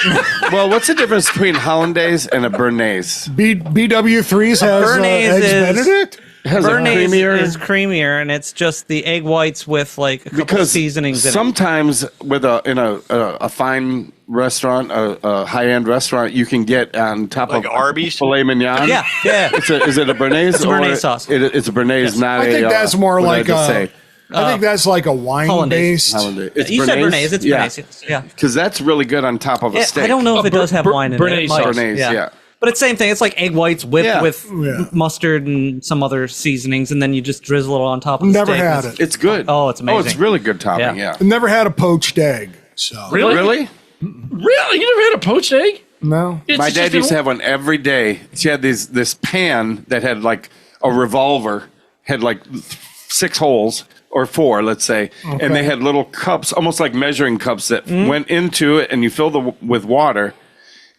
Well, what's the difference between hollandaise and a béarnaise? BW3s has Béarnaise eggs is- Benedict. It has a Béarnaise creamier. is creamier, and it's just the egg whites with like a couple of Because seasonings in it. sometimes with a fine restaurant, a high end restaurant, you can get on top Like of Arby's? filet mignon. Yeah, yeah. Is it a béarnaise? It's a or béarnaise sauce. It's a béarnaise, not I think a. that's more what like did I just a. say? I think that's like a wine Hollandaise. based. Hollandaise. It's You said béarnaise. It's béarnaise. Yeah. Because that's really good on top of a steak. I don't know if it does have wine in it. béarnaise It might. sauce. Béarnaise, yeah. But it's same thing. It's like egg whites whipped Yeah. with Yeah. mustard and some other seasonings, and then you just drizzle it on top of the Never steak. had It's- it. It's good. Oh, it's Oh, it's amazing. really good topping. Yeah. Yeah. I've never had a poached egg. So Really? Really? Really? You never had a poached egg? no. It's My just dad been- used to have one every day. She had this pan that had like a revolver, had like 6 holes or 4, let's say, and they had little cups, almost like measuring cups that went into it, and you fill with water,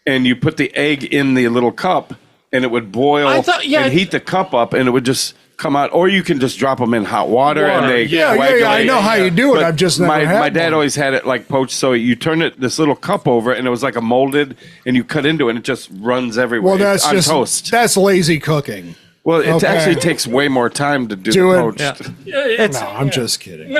and you put the egg in the little cup, and it would boil I thought- yeah, and heat the cup up, and it would just come out. Or you can just drop them in hot water, and they Yeah, yeah, coagulate. I know how you do it. But I've just never my, had my dad one. always had it like poached. So you turn it this little cup over, and it was like a molded, and you cut into it, and it just runs everywhere. Well, that's on just toast. that's lazy cooking. Well, it okay. actually takes way more time to do, Do the it. poached. It's No, I'm just kidding.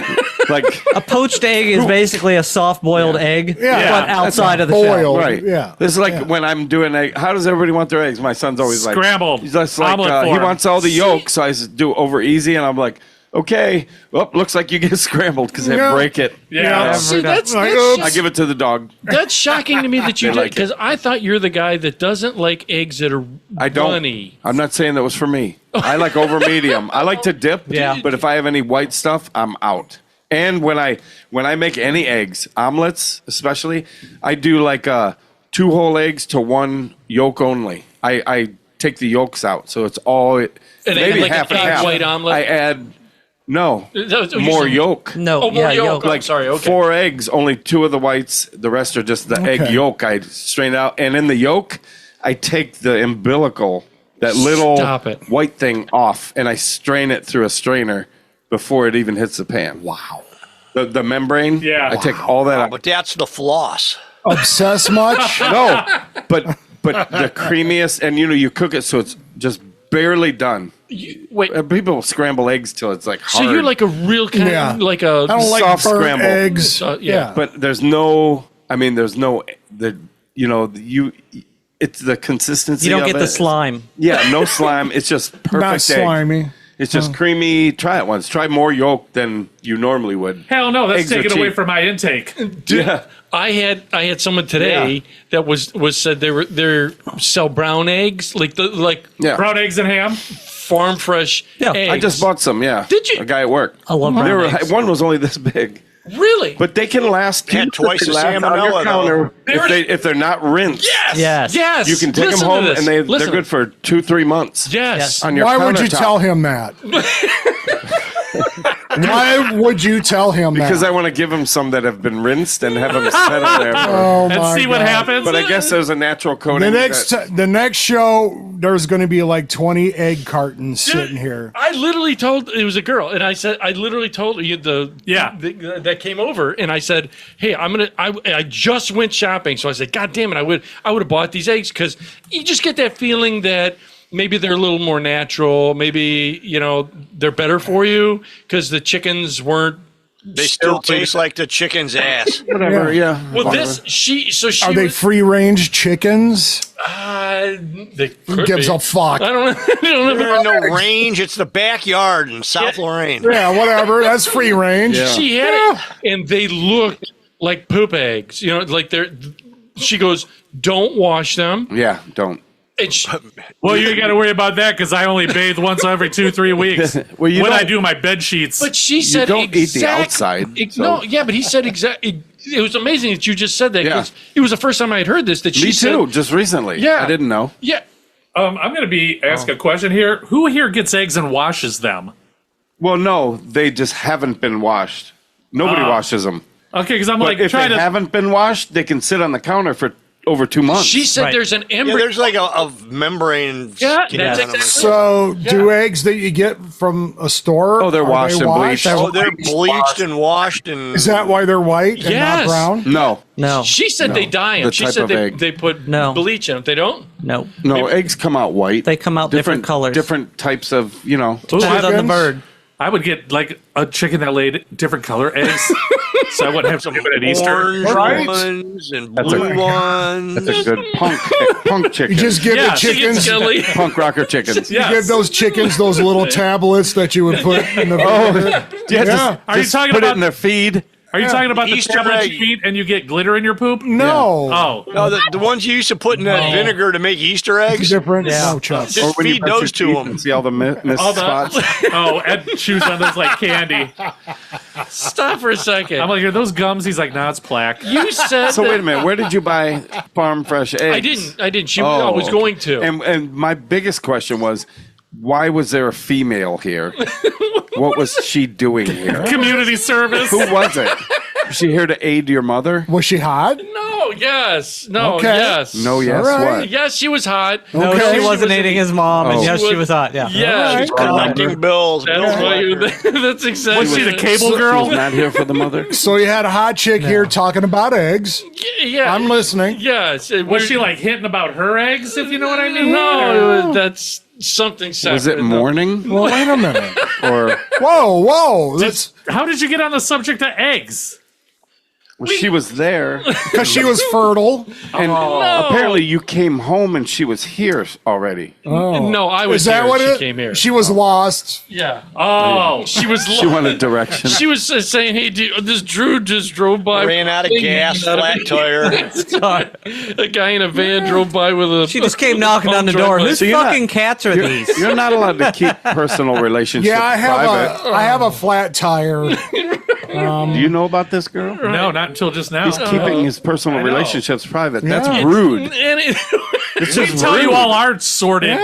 Like a poached egg is basically a soft boiled egg, Yeah. but outside of the shell. Boiled. right, Yeah. This is like when I'm doing egg. How does everybody want their eggs? My son's always like Scrambled. He's just like Omelet he form. wants all the yolk, so I just do over easy, and I'm like, okay, well, looks like you get scrambled because they Yeah. break it. Yeah. See, that's Like, just- I give it to the dog. That's shocking to me that you They did, like it. because I thought you're the guy that doesn't like eggs that are I don't. runny. I'm not saying that was for me. I like over medium. I like to dip. Yeah. But if I have any white stuff, I'm out. And when I make any eggs, omelets especially, I do like 2 whole eggs to 1 yolk only. I take the yolks out, so it's all maybe like half an and egg half. white omelet? I add no That- you more said- yolk. No, Oh, more yeah, yolk. yolk. I'm sorry. Okay. 4 eggs, only 2 of the whites. The rest are just the egg Okay. yolk. I strain out, and in the yolk, I take the umbilical, that little Stop it. white thing off, and I strain it through a strainer before it even hits the pan. Wow. The membrane. Yeah. I take all that out. But that's the floss. Obsessed much? No, but the creamiest, and you cook it so it's just barely done. Wait, People scramble eggs till it's like hard. so you're like a real kind Yeah. of like a I don't like Soft burnt scramble. eggs. yeah. But there's no. I mean, there's no. It's the consistency. You don't of get it. the slime. Yeah, no slime. It's just perfect Not egg. slimy. It's just creamy. Try it once. Try more yolk than you normally would. Hell no, that's Eggs are taken away cheap. from my intake. Yeah. I had someone today that was said they sell brown eggs like Yeah. Brown eggs and ham. farm fresh Yeah, I eggs. I just bought some. Yeah. Did you? A guy at work. I love brown They were, eggs. one was only this big, Really? but they can last. And twice the last on your salmonella, counter though. if they're not rinced. Yes. Yes. You can take Listen them home to this. and they're Listen. good for 2-3 months. Yes. On your Why would you countertop. tell him that? Why would you tell him Because that? I want to give him some that have been rinsed and have them settle there. For, Oh And my see what God. happens. but I guess there's a natural coating. The next show, there's going to be like 20 egg cartons sitting here. I literally told it was a girl, and I said I literally told you Yeah. that came over, and I said, hey, I just went shopping, so I said, God damn it, I would have bought these eggs because you just get that feeling that maybe they're a little more natural, maybe they're better for you because the chickens weren't. They still taste like the chicken's ass. Whatever, yeah. Well, she Are they was, free range chickens? they Who could gives be. a fuck? I don't know. I don't know. There's no range. It's the backyard in South Lorraine. Yeah, whatever. That's free range. She had it, and they looked like poop eggs. You know, like they're. She goes, don't wash them. Yeah, don't. And she, Well, you got to worry about that because I only bathe once every 2-3 weeks. Well, you when I don't- do my bed sheets. but she said don't eat the outside, so- No, yeah, but he said exactly. It was amazing that you just said that Yeah. because it was the first time I had heard this. That she Me said, too, just recently. Yeah. I didn't know. Yeah. I'm going to ask a question here. Who here gets eggs and washes them? Well, no, they just haven't been washed. Nobody washes them. Okay, because I'm But like if they trying to. haven't been washed, they can sit on the counter for over 2 months. She said Right. there's an Yeah, embryo. there's like a membrane. Yeah, skin that's on them. exactly- So, do eggs that you get from a store? Oh, they're are they washed and bleached. Oh, they're bleached and washed and. Is that why they're white and not Yes. brown? No, No. She said they dye them. The She type said of they, egg. they put No. bleach in them. They don't? No. no, eggs come out white. They come out different colors. Different types of, Depends on the Chickens? bird. I would get like a chicken that laid different color eggs, so I wouldn't have some at Easter. Orange Right. ones and That's blue a- ones. That's a good punk You chicken. just give Yeah, the chicken chickens. Scully. Punk rocker chickens. You Yes. give those chickens those little tablets that you would put in the. Yeah, Are you just talking put about- it in their feed. Are you talking about the Easter tablets egg. you eat and you get glitter in your poop? No. Oh, No, the ones you used to put in that vinegar to make Easter eggs. Different. Yeah. No, Chuck. Or Just when you feed brush your those to teeth them. and see all the missed all the spots. oh, Ed chews on those like candy. Stop for a second. I'm like, are those gums? He's like, nah, it's plaque. You said So that- wait a minute, where did you buy farm fresh eggs? I didn't. She I was going to. And my biggest question was, why was there a female here? What was she doing here? Community service. Who was it? Was she here to aid your mother? Was she hot? no, yes. No, Okay. yes. No, yes, All right. what? Yes, she was hot. No, Okay. she wasn't aiding his mom, and Oh. yes, she was hot. Yeah. Yeah. All right. Collecting bills. That's why you that's exactly. Was she the cable She was girl? not here for the mother? So you had a hot chick here talking about eggs. Yeah. I'm listening. Yes. Was she like hinting about her eggs, if you know what I mean? No, that's something separate. Was it morning? Well, wait a minute. Or Whoa. That's How did you get on the subject of eggs? well, she was there. because she was fertile. And apparently you came home and she was here already. No, I was Is that here. what She it? came here. She was lost. Yeah. Oh, She was. She wanted direction. She was saying, "Hey, this Drew just drove by. Ran out of gas, flat tire. A guy in a van drove by with a. She just came knocking on the door. Whose So you're not- fucking cats are these? You're not allowed to keep personal relationships Yeah, I private. have a flat tire. Do you know about this girl? no, not until just now. He's keeping his personal know. relationships private. Yeah. That's rude. And it, It's We just tell rude. you all our sordid,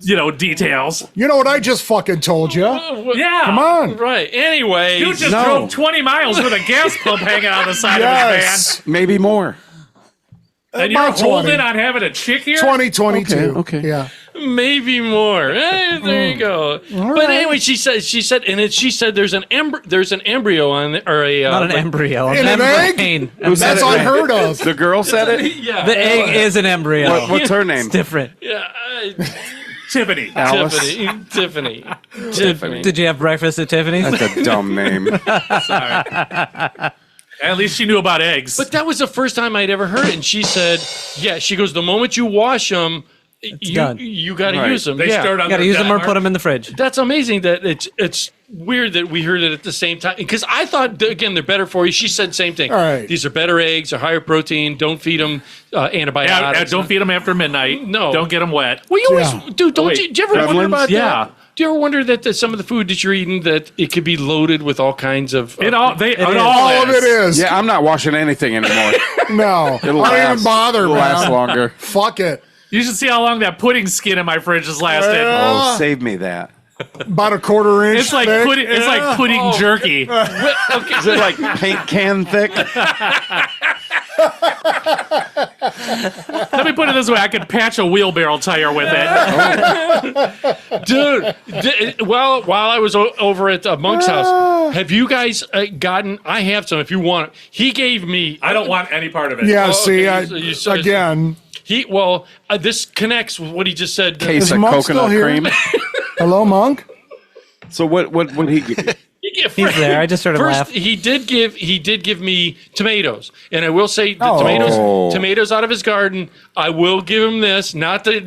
Yeah. details. You know what I just fucking told you? Yeah. Come on. right. Anyway, You just No. drove 20 miles with a gas pump hanging on the side Yes. Maybe more. of his van. And you're About 20. holding on having a chick here? 2022. Okay. Yeah. maybe more. There you go. But anyway, she said, she said there's an embryo on the, or a Not an embryo. In an egg? membrane. Who said That's it? unheard of. The girl said it? Yeah. The egg is an embryo. What's her name? It's different. Yeah. Tiffany. Alice? Tiffany. Did you have breakfast at Tiffany's? That's a dumb name. At least she knew about eggs. But that was the first time I'd ever heard it. And she said, yeah, she goes, the moment you wash them, done. you got to Right. use them. they yeah. start on You gotta their use them or gut. put them in the fridge. That's amazing that it's weird that we heard it at the same time. Because I thought, again, they're better for you. She said same thing. All right. These are better eggs. They're higher protein. Don't feed them antibiotics. Yeah, don't feed them after midnight. No. Don't get them wet. Well, you always, Yeah. dude, don't wait. you, do you ever wonder Gremlins? about Yeah. that? Do you ever wonder that some of the food that you're eating, that it could be loaded with all kinds of... It all is. All of it is. Yeah, I'm not washing anything anymore. No. It'll I don't last. even bother, It'll last man. longer. Fuck it. You should see how long that pudding skin in my fridge has lasted. Oh, save me that. About a quarter inch. It's like thick. pudding. It's like pudding jerky. Is it like paint can thick? Let me put it this way: I could patch a wheelbarrow tire with it. Dude, while I was over at Monk's house, have you guys gotten? I have some. If you want, he gave me. I don't want any part of it. Yeah, Oh, see, okay, so you said- again. This connects with what he just said. Case Is of Monk still coconut here? cream. Hello, Monk? So what would he give you? He's there. I just heard him First, laugh. he did give me tomatoes, and I will say the Oh. tomatoes out of his garden. I will give him this, not to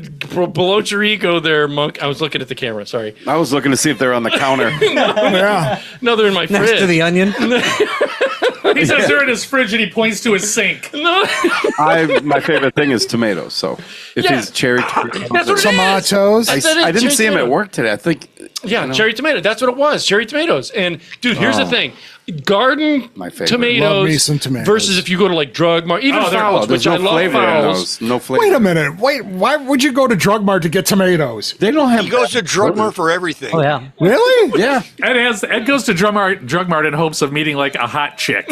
blow your ego there, Monk. I was looking at the camera. Sorry. I was looking to see if they're on the counter. Yeah. No, they're in my Next fridge. to the onion. He says they're in his fridge and he points to his sink. No. My favorite thing is tomatoes. So if Yeah. he's cherry That's what it is. Tomatoes. That's it, I didn't cherry see him at tomato. work today. I think. Yeah, cherry tomato. That's what it was. Cherry tomatoes. And dude, here's the thing: garden My favorite. tomatoes, Love me some tomatoes. versus if you go to like Drug Mart, even Fowles, There's which I no love flavor in Fowles. those. No flavor. Wait a minute. Wait, why would you go to Drug Mart to get tomatoes? They don't have. He goes to Drug Mart for everything. Oh yeah. Really? Yeah, Ed goes to Drug Mart in hopes of meeting like a hot chick.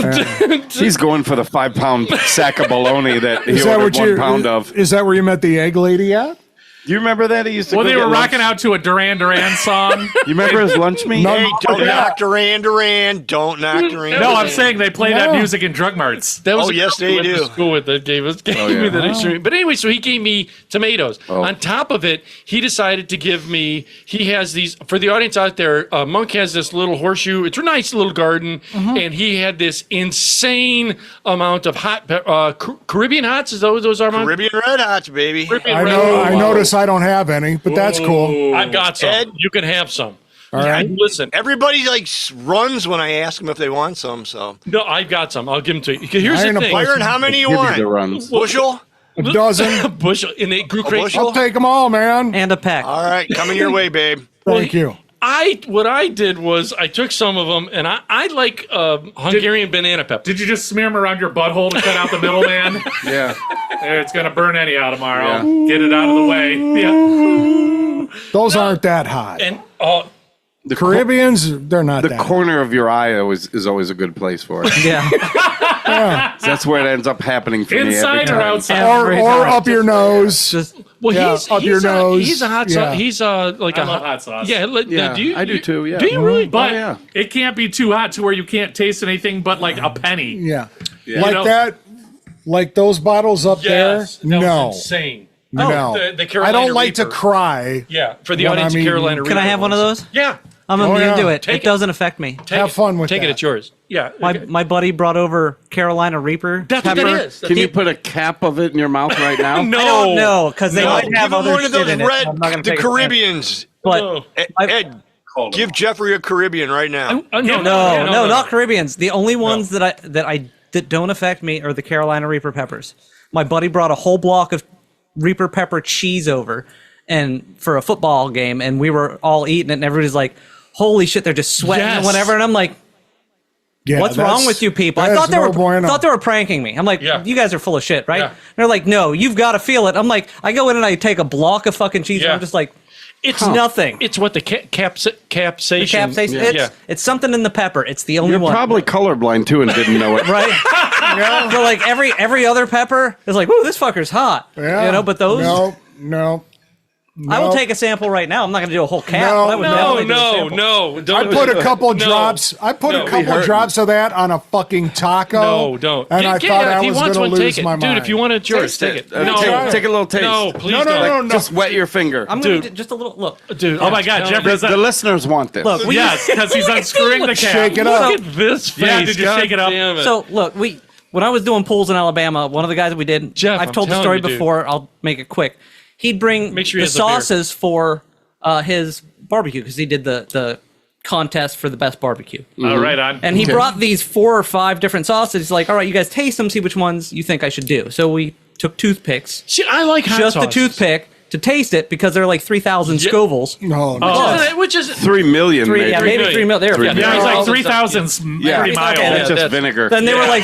he's going for the 5-pound sack of bologna that he Is that ordered what you? 1 pound of. Is that where you met the egg lady at? Do you remember that he used to? Well, go they get were lunch? rocking out to a Duran Duran song. You remember his lunch meat? No. Hey, don't Yeah. knock Duran Duran. Don't knock Duran. No, I'm Duran. saying they play that music in Drug Marts. That was Oh, a yes, girl they we went to do. School with that gave yeah. me that extreme. But anyway, so he gave me tomatoes. Oh. On top of it, he decided to give me. He has these for the audience out there. Monk has this little horseshoe. It's a nice little garden, and he had this insane amount of hot Caribbean hots. Is those are Monk? Caribbean Red Hots, baby. Caribbean I Red know. Hot. I notice I don't have any, but that's cool. I've got some. Ed? You can have some. All right. Listen, Everybody like runs when I ask them if they want some. So, no, I've got some. I'll give them to you. Here's I the ain't a thing. Byron, how many you Give you want? the runs. Bushel. A dozen. Bushel, and they grew crazy. bushel? I'll take them all, man. And a peck. All right, coming your way, babe. Thank you. What I did was I took some of them, and I like Hungarian banana pepper. Did you just smear them around your butthole to cut out the middleman? Yeah. It's gonna burn anyhow tomorrow. Get it out of the way. Yeah. Those aren't that hot. And The Caribbeans, they're not The that corner of your eye is always a good place for it. Yeah. That's where it ends up happening for me every Inside or time. outside? hot. Or Every time. up your nose. Just well, Yeah, he's up he's your a, nose. He's a hot Yeah. sauce. He's like I a love hot sauce. Yeah, Yeah, do you, I do too, yeah. Do you really? But yeah. it can't be too hot to where you can't taste anything but like a penny. Yeah. Yeah. Like You know- that. Like those bottles up Yes, that there. was No. insane. No. the I Carolina don't like to Reaper. cry. Yeah, for the when audience I'm of eating. Carolina. Can I Reaper have one of ones. those? Yeah, I'm Oh, immune yeah. to it. Take It doesn't affect me. take Have it. fun with Take it. that. It's yours. Yeah, My buddy brought over Carolina Reaper. That's what that pepper. is. Can you put a cap of it in your mouth right now? No, I don't know because they No. might Give have him other one of shit those in it. red, I'm not gonna the take a chance. Caribbeans. But No. Ed, give Jeffrey a Caribbean right now. no, not Caribbeans. The only ones that don't affect me are the Carolina Reaper peppers. My buddy brought a whole block of Reaper pepper cheese over, and for a football game, and we were all eating it, and everybody's like, "Holy shit, they're just sweating Yes. and whatever." And I'm like, Yeah, "What's wrong with you people?" I that's thought they no were bueno. thought they were pranking me. I'm like, Yeah. "You guys are full of shit, right?" Yeah. And they're like, "No, you've got to feel it." I'm like, I go in and I take a block of fucking cheese, and Yeah. I'm just like, It's nothing. It's what the capsaicin. capsaicin. It's something in the pepper. It's the only You're one. probably colorblind too and didn't know it. Right? So like every other pepper is like, "Ooh, this fucker's hot." Yeah. You know, but those No. I will No. take a sample right now. I'm not going to do a whole cap. No, I would No, definitely do a no, sample. no. I Don't put a couple no. drops. I put No. a couple hurting. drops of that on a fucking taco. No, don't. And I thought I if he was wants going one, to take lose it, my dude. mind. If you want it, yours. Take it. No, No, take a little taste. no, please No, no, don't. no. Just wet your finger. I'm going Dude. to do just a little look. Dude. Oh my God, Jeffrey's The listeners want this. Look, yes, because he's unscrewing the cap. Shake it up. Look at this face. Yeah, did you God shake it up? damn it. So look, when I was doing pools in Alabama, one of the guys that we did, Jeff, I've I'm told the telling story you, dude. before. I'll make it quick. He'd bring Make sure he the has the beer. sauces for his barbecue because he did the contest for the best barbecue. All right, on. And he brought these 4 or 5 different sauces. He's like, "All right, you guys taste them, see which ones you think I should do." So we took toothpicks, See, I like hot just sauces. the toothpick to taste it because they're like 3,000 Yeah. Scovilles. No, no. Oh. Which is 3 million. Three, maybe. yeah, maybe 3 mil. They were 3 yeah, Yeah, he's like 3,000. 3,000 Yeah. pretty mild. Okay, It's yeah, just that's- vinegar. Then they were like,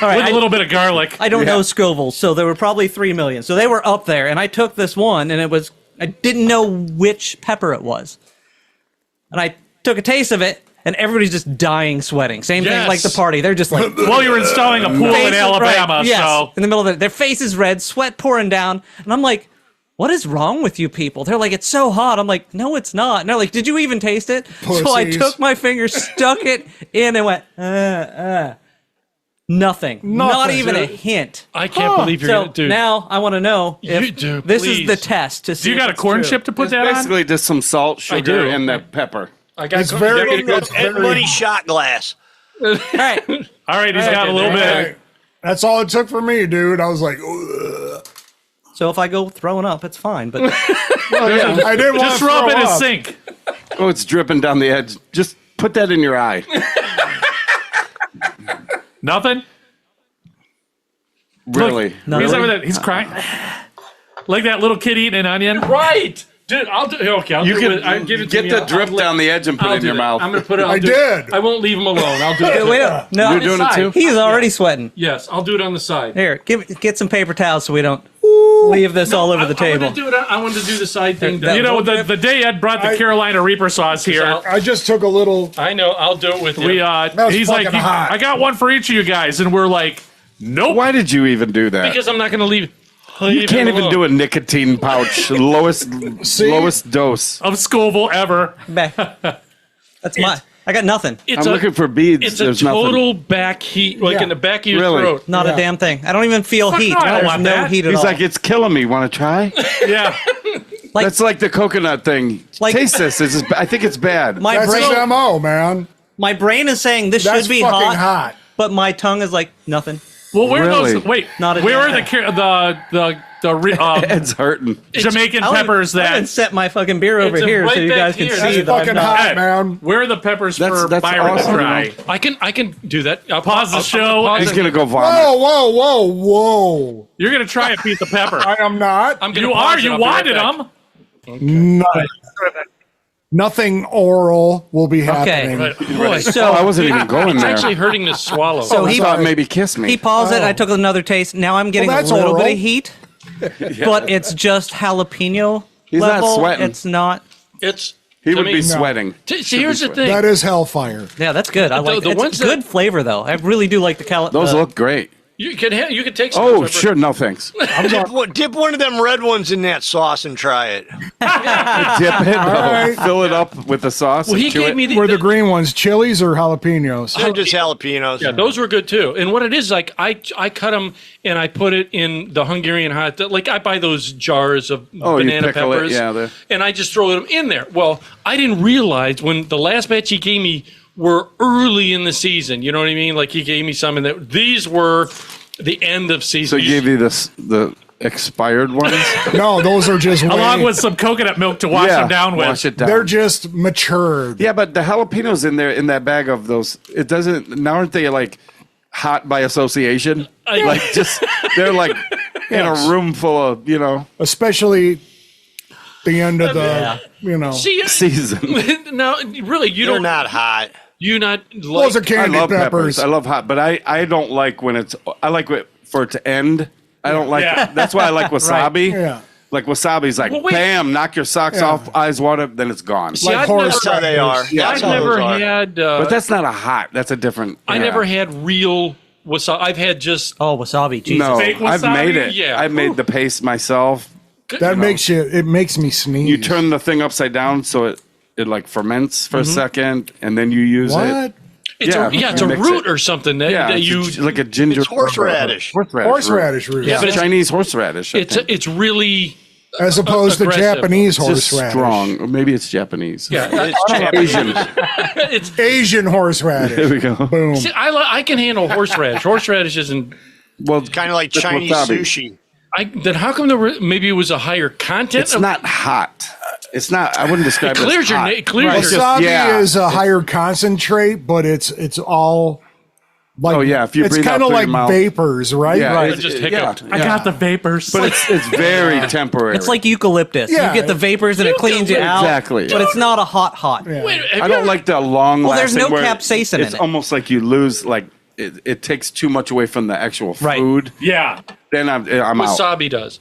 all right, With a little bit of garlic. I don't Yeah. know Scovilles, so they were probably 3 million. So they were up there, and I took this one, and I didn't know which pepper it was. And I took a taste of it, and everybody's just dying sweating. Same Yes. thing like the party. They're just like, Well, you were installing a pool in faces- Alabama, right, yes, so in the middle of their face is red, sweat pouring down, and I'm like, what is wrong with you people? They're like, it's so hot. I'm like, no, it's not. And they're like, did you even taste it? So I Pussies. took my finger, stuck it in, and went, Nothing. Not even a hint. I can't believe you're So gonna do. now I want to know if You do, this is please. the test to see. you if got a it's corn true. chip to put It's that on? basically just some salt, sugar, do. and the pepper. I got It's very Ed Money shot glass. All right. All right, he's got a little bit. Hey, that's all it took for me, dude. I was like, ugh. So if I go throwing up, it's fine. But I didn't want Just to rub throw in his up. sink. Oh, it's dripping down the edge. Just put that in your eye. Nothing? Really? Look, he's over there. He's crying. Like that little kid eating an onion. Right. Dude, I'll do. Okay, I'll You do can it. I'll give it to get me. the drip down the edge and put I'll it in do your that. mouth. I'm gonna put it. I did. I won't leave him alone. I'll do it. Wait up. No, You're doing it too? he's already sweating. Yes, I'll do it on the side. Here, get some paper towels so we don't leave this all over the table. I wanted to do the side thing. You know, the day Ed brought the Carolina Reaper sauce here, I just took a little. I know. I'll do it with you. was he's like, fucking hot. I got one for each of you guys, and we're like, nope. Why did you even do that? Because I'm not going to leave. You can't even do a nicotine pouch. lowest dose. Of Scoville ever. That's my. I got nothing. I'm looking for beads. It's a There's total nothing. back heat, like in the back of your Really? throat. Not a damn thing. I don't even feel Fuck heat. no, I don't There's want no that. heat at He's all. like, it's killing me. Want to try? Yeah. Like- That's like the coconut thing. Like- Taste this. I think it's bad. my That's his brain. MO, man. My brain is saying this That's should be fucking hot, hot. but my tongue is like nothing. Well, where Really? are those? Wait, Not a where damn are the Ed's hurting. Jamaican I'll peppers even that? set my fucking beer over It's here right so you back guys can here. see That's that fucking I'm not. hot, Hey, man. Where are the peppers That's- for that's Byron awesome, to try? you know. I can do that. I'll Pause the I'll show. pause He's it. gonna go vomit. Whoa. You're gonna try a piece of pepper. I am not. I'm gonna You pause are. it. You I'll be right wanted back. them. Nothing oral will be happening. But, boy, So I wasn't even going it's there. actually hurting to swallow. So I he- thought maybe kiss me. he paused it. Oh. I took another taste. Now I'm getting Well, a that's little bit oral. of heat, but it's just jalapeno He's not level. sweating. It's not. it's He to would me- be sweating. See, here's the thing. That is hellfire. Yeah, that's good. I like the it. ones It's that- good flavor though. I really do like the Those look great. You can take some. Oh, pepper. sure. No, thanks. Dip one of them red ones in that sauce and try it. Dip it. right. Fill it up with the sauce. Well, and he chew gave it. me Were the green ones chilies or jalapenos? I'm just jalapenos. Yeah, those were good too. And what it is, like, I cut them and I put it in the Hungarian hot. Like, I buy those jars of Oh, you banana pickle it, peppers, yeah, and I just throw them in there. Well, I didn't realize when the last batch he gave me were early in the season. You know what I mean? Like, he gave me some, and these were the end of season. So he gave you the expired ones. No, those are just Along way- with some coconut milk to wash them down with. Wash it down. They're just matured. Yeah, but the jalapenos in there in that bag of those, it doesn't. Now aren't they like hot by association? Like just they're like in a room full of Especially the end of the See, season. now, really, you They're don't. not hot. You not Those are like. I candy love peppers. I love hot, but I don't like when it's. I like it for it to end. I don't like. Yeah. That's why I like wasabi. Yeah. Like wasabi's like Well, wait. bam, knock your socks Yeah. off, eyes water, then it's gone. See, Like I've horse That's how they are. crackers. That's I've how never those are. had. But that's not a hot. That's a different. I yeah. never had real wasabi. I've had just. Oh, wasabi. Jesus. No, Fake I've wasabi? made it. Yeah. I made the paste myself. That makes it makes me sneeze. You turn the thing upside down so it like ferments for a second, and then you use what? it. It's Yeah, it's a mix root it. or something that, Yeah, that it's you. like a ginger. It's horseradish. Horseradish root. Yeah, but It's it's- Chinese horseradish. I It's think. it's really As opposed to aggressive. Japanese It's just horseradish. strong. Or maybe it's Japanese. yeah. It's Japanese. Asian. It's Asian horseradish. There we go. Boom. see, I can handle horseradish. Horseradish isn't. Well, Kind of like that's Chinese wasabi. sushi. Then how come there were maybe it was a higher content? It's of, not hot. It's not. I wouldn't describe It it. clears as your hot. it clears It's your. just- Wasabi yeah. is a higher concentrate, but it's all like Oh, yeah, if you it's breathe out kind of through like your mouth. vapors, right? Yeah, Right, it's- just yeah, hiccuped. I yeah. got the vapors. But it's very temporary. It's like eucalyptus. Yeah. You get the vapors and it cleans you out. Exactly. But it's not a hot. Yeah. Wait, have I you don't ever- like the long. Well, there's lasting no where capsaicin in It's it. almost like you lose like it takes too much away from the actual Right. food. yeah. Then I'm out. wasabi does.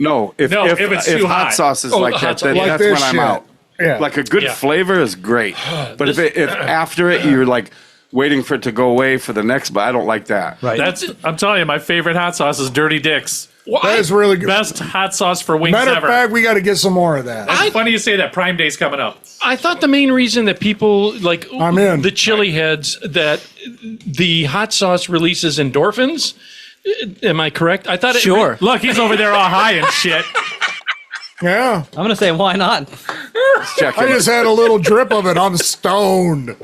No, if it's too hot hot. sauce is Oh, like hot that, then sauce. Like that's this when I'm shit. out. Yeah. Like a good Yeah. flavor is great, but if after it you're like waiting for it to go away for the next, but I don't like that. Right. That's. I'm telling you, my favorite hot sauce is Dirty Dick's. Well, That is really good. Best hot sauce for wings Matter of ever. fact, we got to get some more of that. It's funny you say that. Prime Day's coming up. I thought the main reason that people like I'm in. the chili heads that the hot sauce releases endorphins. Am I correct? I thought it. Sure. Look, he's over there all high and shit. Yeah. I'm gonna say why not? I just had a little drip of it. I'm stoned.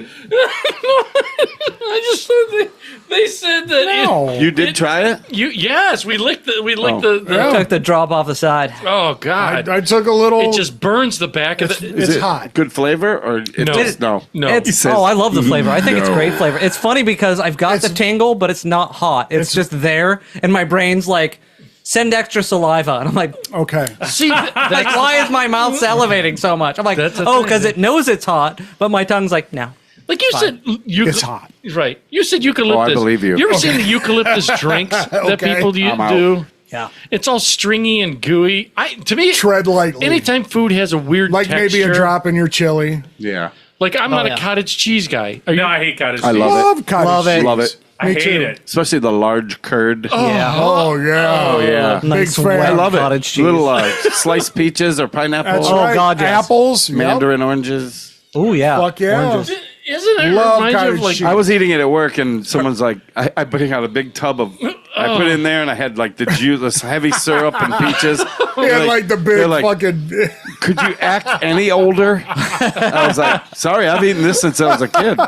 I just they said that No. You did try it? yes, we licked the Took the drop off the side. oh god. I took a little. it just burns the back of the It's hot. Good flavor or it just no? No. It's, says, I love the flavor. I think it's no. great flavor. It's funny because I've got the tingle, but it's not hot. It's just there, and my brain's like, send extra saliva, and I'm like, Okay. See, like, why is my mouth salivating so much? I'm like, That's the oh, thing. because it knows it's hot, but my tongue's like, no. like you said, It's hot. Right. You said eucalyptus. I believe you. You ever seen the eucalyptus drinks that Okay. people I'm out. do? Yeah. It's all stringy and gooey. To me, Tread lightly. anytime food has a weird Like texture, maybe a drop in your chili. Yeah. Like I'm not yeah. a cottage cheese guy. Are you? No, I hate cottage cheese. I love Love cottage Love it. cheese. Love it. I Me hate too. it. Especially the large curd. Yeah. Oh yeah. Oh, yeah. Nice Big fan. wet I love it. cottage cheese. Little sliced peaches or pineapple. That's Oh, right. God, yes. Apples. Yep. Mandarin oranges. Oh yeah. Fuck yeah. Oranges. Isn't it Love reminds you cottage of like cheese. I was eating it at work and someone's like, I put out a big tub of, I put it in there and I had like the juice, this heavy syrup and peaches. He had like the big they're like, fucking. could you act any older? I was like, sorry, I've eaten this since I was a kid.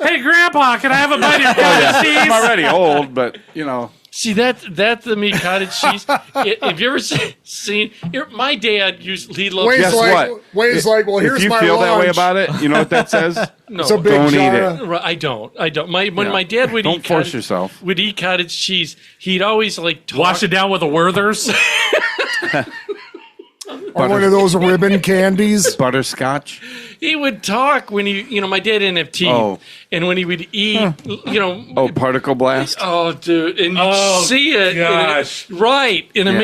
Hey, Grandpa, can I have a bite of your cottage cheese? I'm already old, but you know. See that's the meat cottage cheese. Have you ever seen? My dad used he loved. Wayne's Guess like, what? Wayne's like, well, If here's you my feel that way lunch. about it, you know what that says? No, It's a big Don't eat jar it. of- Right, I don't. When Yeah. my dad would Don't eat force yourself. would eat cottage cheese, he'd always like talk. Wash it down with a Werther's. Or one of those ribbon candies. Butterscotch. He would talk when my dad didn't have teeth, Oh. and when he would eat, Oh, particle blast. oh, dude, and you Oh, see it, and gosh. right, and it Yeah.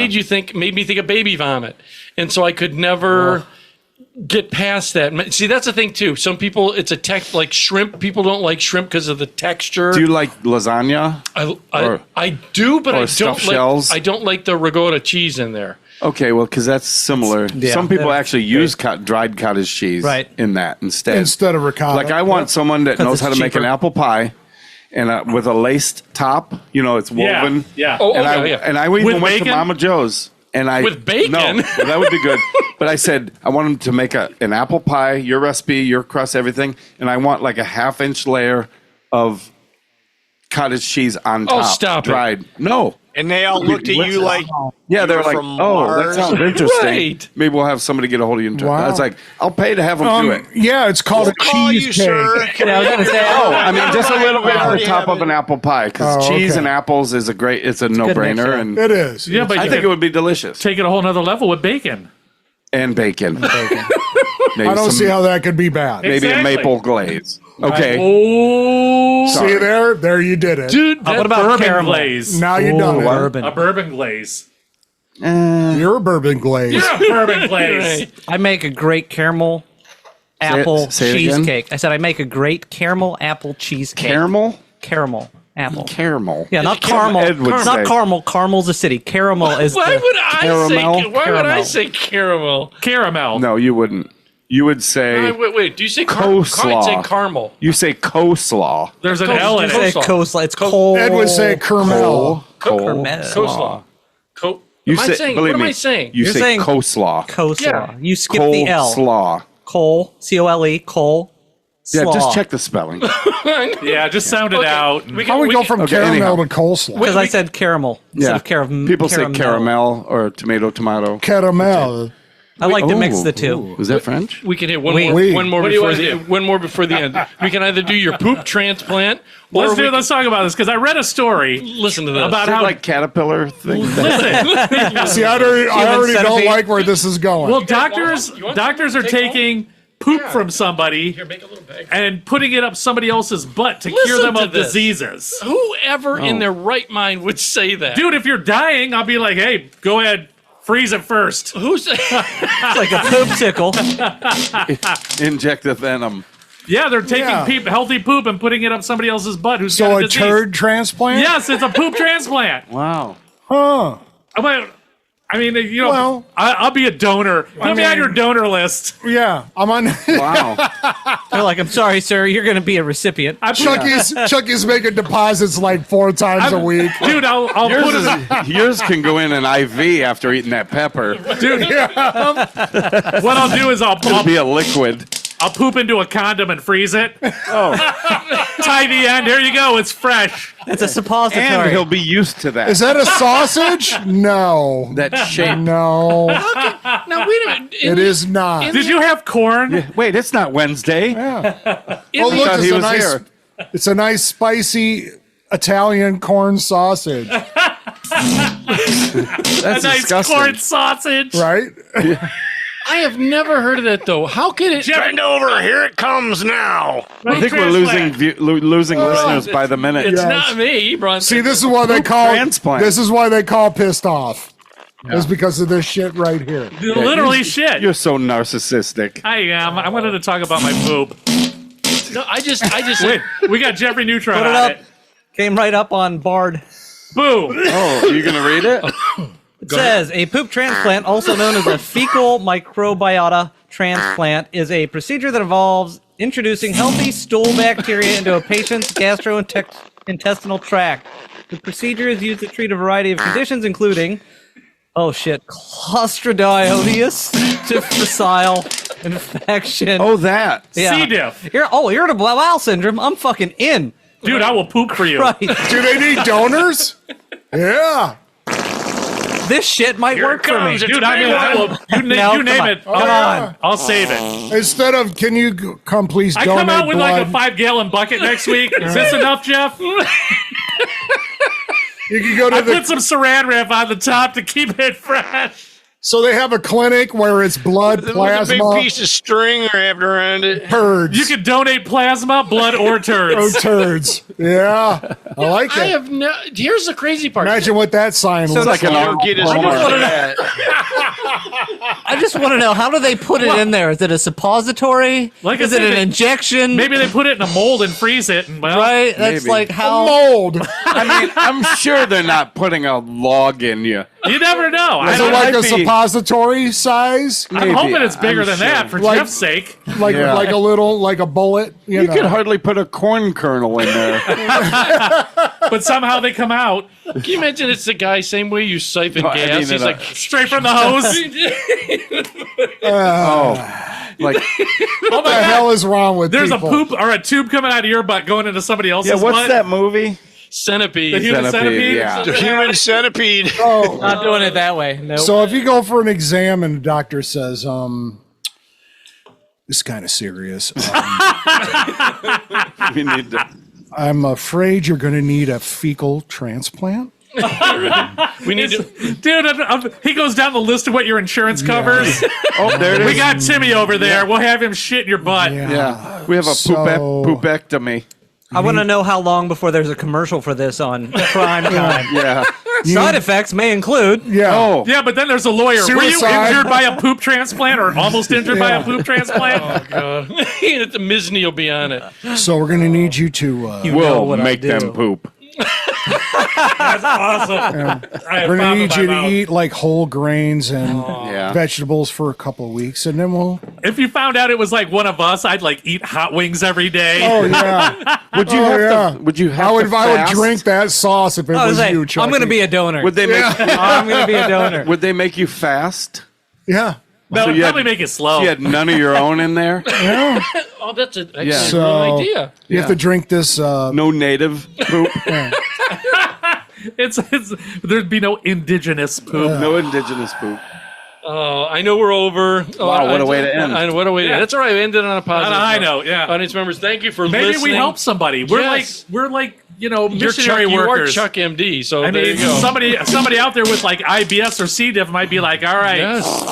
made me think of baby vomit, and so I could never. Get past that. See, that's the thing too. Some people, it's a like shrimp. People don't like shrimp because of the texture. Do you like lasagna? I do, but or I don't stuffed like. shells? I don't like the ricotta cheese in there. Okay, well, because that's similar. Yeah. Some people actually use dried cottage cheese Right. in that instead. Instead of ricotta. Like I want someone that knows it's how to make an cheaper. apple pie, and with a laced top. You know, it's woven. Yeah. Oh, And okay, yeah. I even With went bacon? to Mama Joe's. And I With bacon? No, well, that would be good. But I said I want them to make an apple pie, your recipe, your crust, everything, and I want like a 1/2-inch layer of cottage cheese on top. Oh, stop it. dried. No. And they all looked at you like, Yeah, you they're were like, from oh, that Mars." sounds interesting. Right. Maybe we'll have somebody get a hold of you. And Wow. I was like, I'll pay to have them do it. Yeah, it's called a call you, cheesecake. sir. Yeah, I was gonna say. Oh, I mean, just a little bit on Already top of have an it. apple pie because Oh, cheese okay. and apples is it's a no-brainer, mix, yeah. and It is. Yeah, but I you think could it would be delicious. take it a whole nother level with bacon. And bacon. Maybe I don't some- see how that could be bad. Maybe Exactly. a maple glaze. Okay. Oh, See there you did it. Dude, What about bourbon caramel? glaze. Now you done it. Bourbon. A bourbon glaze. You're a bourbon glaze. Bourbon glaze. Right. I make a great caramel apple say it again? cheesecake. I said I make a great caramel apple cheesecake. Caramel? Caramel apple. Caramel. Yeah, not Caramel. caramel. Ed would Not say. caramel. Caramel's a city. Caramel is Why the. would I Caramel? say? Why would I Caramel. say caramel? Caramel. No, you wouldn't. You would say Wait. Do you say Coleslaw. I'd say caramel. you say coleslaw. There's an Coleslaw. L in Say it. coleslaw. It's cold. Ed would say caramel. Coleslaw. You Am I say, saying? believe What am me, I saying? You You're say saying coleslaw. coleslaw. Yeah. You skip the L. Coleslaw. Cole. C-O-L-E. Cole. Yeah, slaw. just check the spelling. Yeah, just sound it out. How we go from okay, caramel anyhow. to coleslaw? Because I said caramel instead Yeah. of caramel. People say caramel or tomato. Caramel. I like to mix Ooh, the two. Was that French? We can hit one Oui. more. Oui. One more What do you before wanna the one more before the end. We can either do your poop transplant or Let's talk about this because I read a story listen to this. about Is it how. like caterpillar thing? Listen, See, I already don't centipede. like where this is going. well, doctors You want doctors are take taking poop from somebody Here, make a little bag. and putting it up somebody else's butt to Listen cure them to of this. diseases. Whoever Oh. in their right mind would say that? Dude, if you're dying, I'll be like, hey, go ahead, freeze it first. Who's It's like a poop tickle. Inject the venom. Yeah, they're taking Yeah. healthy poop and putting it up somebody else's butt who's So got a disease. turd transplant? Yes, it's a poop transplant. Wow. Huh. I went, I mean, you know, Well- I'll be a donor. Put me on your donor list. Yeah, I'm on. Wow. They're like, I'm sorry, sir, you're going to be a recipient. Chucky's making deposits like 4 times a week. Dude, I'll put it. Yours can go in an IV after eating that pepper. Dude, what I'll do is It'll be a liquid. I'll poop into a condom and freeze it. Oh. Tie the end. There you go. It's fresh. It's a suppository. And he'll be used to that. Is that a sausage? No. That shape. No, Now wait a minute. it is not. Did you have corn? Wait, it's not Wednesday. Yeah. I Oh, look, thought he was nice. here. It's a nice spicy Italian corn sausage, That's A nice disgusting. corn sausage. right? I have never heard of that though. How could it? Bend over. Here it comes now. I think we're losing losing listeners by the minute. It's Yes. not me, Bron. See, this is why they call transplant. this is why they call pissed off. It's because of this shit right here. Literally shit. You're so narcissistic. I am. I wanted to talk about my poop. No, I just. Wait, we got Jeffrey Neutron Put it on up. it. Came right up on Bard. Boom. Oh, you gonna read it? It says a poop transplant, also known as a fecal microbiota transplant, is a procedure that involves introducing healthy stool bacteria into a patient's gastrointestinal tract. The procedure is used to treat a variety of conditions, including, Clostridioides difficile infection. Oh, that. C. diff. Irritable bowel syndrome. I'm fucking in. Dude, I will poop for you. Right. Do they need donors? Yeah. This shit might work for me. Dude, I mean, I will. No, You name come it. on. Come on. I'll save it. Instead of, can you come please I donate come out with blood? like a 5-gallon bucket next week. Is this enough, Jeff? You can go to I the. put some saran wrap on the top to keep it fresh. So they have a clinic where it's blood, With a plasma, big piece of string wrapped around it. turds. You can donate plasma, blood, or Oh, turds. turds. Yeah, I like it. I have no. Here's the crazy part. Imagine what that sign looks like an Don't get his Walmart. money back. I just want to know, how do they put it in there? Is it a suppository? Like I is it said, an they- injection? Maybe they put it in a mold and freeze it. And, well, Right? That's Maybe. like how. mold. I mean, I'm sure they're not putting a log in you. You never know. Is it like a suppository size? I'm hoping it's bigger than that for Like- Jeff's sake. Like Yeah. like a little like a bullet? You You know. could hardly put a corn kernel in there. But somehow they come out Can you imagine it's the guy same way you siphon No, I gas? mean He's it, like, straight from the hose. Like, What the hell is wrong with There's people? a poop or a tube coming out of your butt going into somebody else's yeah, what's butt. that movie? centipede. The human centipede? Yeah. The human centipede. Oh, Not doing it that way. No. so if you go for an exam and the doctor says, this is kind of serious. We need to. I'm afraid you're going to need a fecal transplant. We need to. Dude, he goes down the list of what your insurance covers. Oh, there it is. We got Timmy over there. We'll have him shit in your butt. Yeah, we have a So- poopectomy. I want to know how long before there's a commercial for this on prime time. Yeah. Side effects may include. Yeah. Oh, Yeah, but then there's a lawyer. Were you Suicide. injured by a poop transplant or almost injured by a poop transplant? God. The Misney will be on it. So we're going to need you to. know we'll what I make do. them poop. That's awesome. We're going to need you to eat like whole grains and Yeah. vegetables for a couple of weeks, and then we'll. If you found out it was like one of us, I'd like eat hot wings every day. Oh yeah. Would you Oh, have yeah. to? Would you have I would. to I would fast? drink that sauce if it I was was like, you, Chucky. I'm going to be a donor. Would they make? I'm going to be a donor. Would they make you fast? Yeah. That would you had- probably make it slow. You had none of your own in there. Yeah. Oh, that's an excellent Yeah. So idea. you have to drink this. No native poop. It's there'd be no indigenous poop. No indigenous poop. Oh, I know we're over. Oh, Wow, what a way to end. I know, what a way to end. That's all right. We ended on a positive. On a high note. note, yeah. Audience members, thank you for Maybe listening. we help somebody. We're Yes. like you know, You're missionary Chuck, you are workers. Chuck MD. So I there mean, you go. somebody out there with like IBS or C. diff might be like, all right, Yes.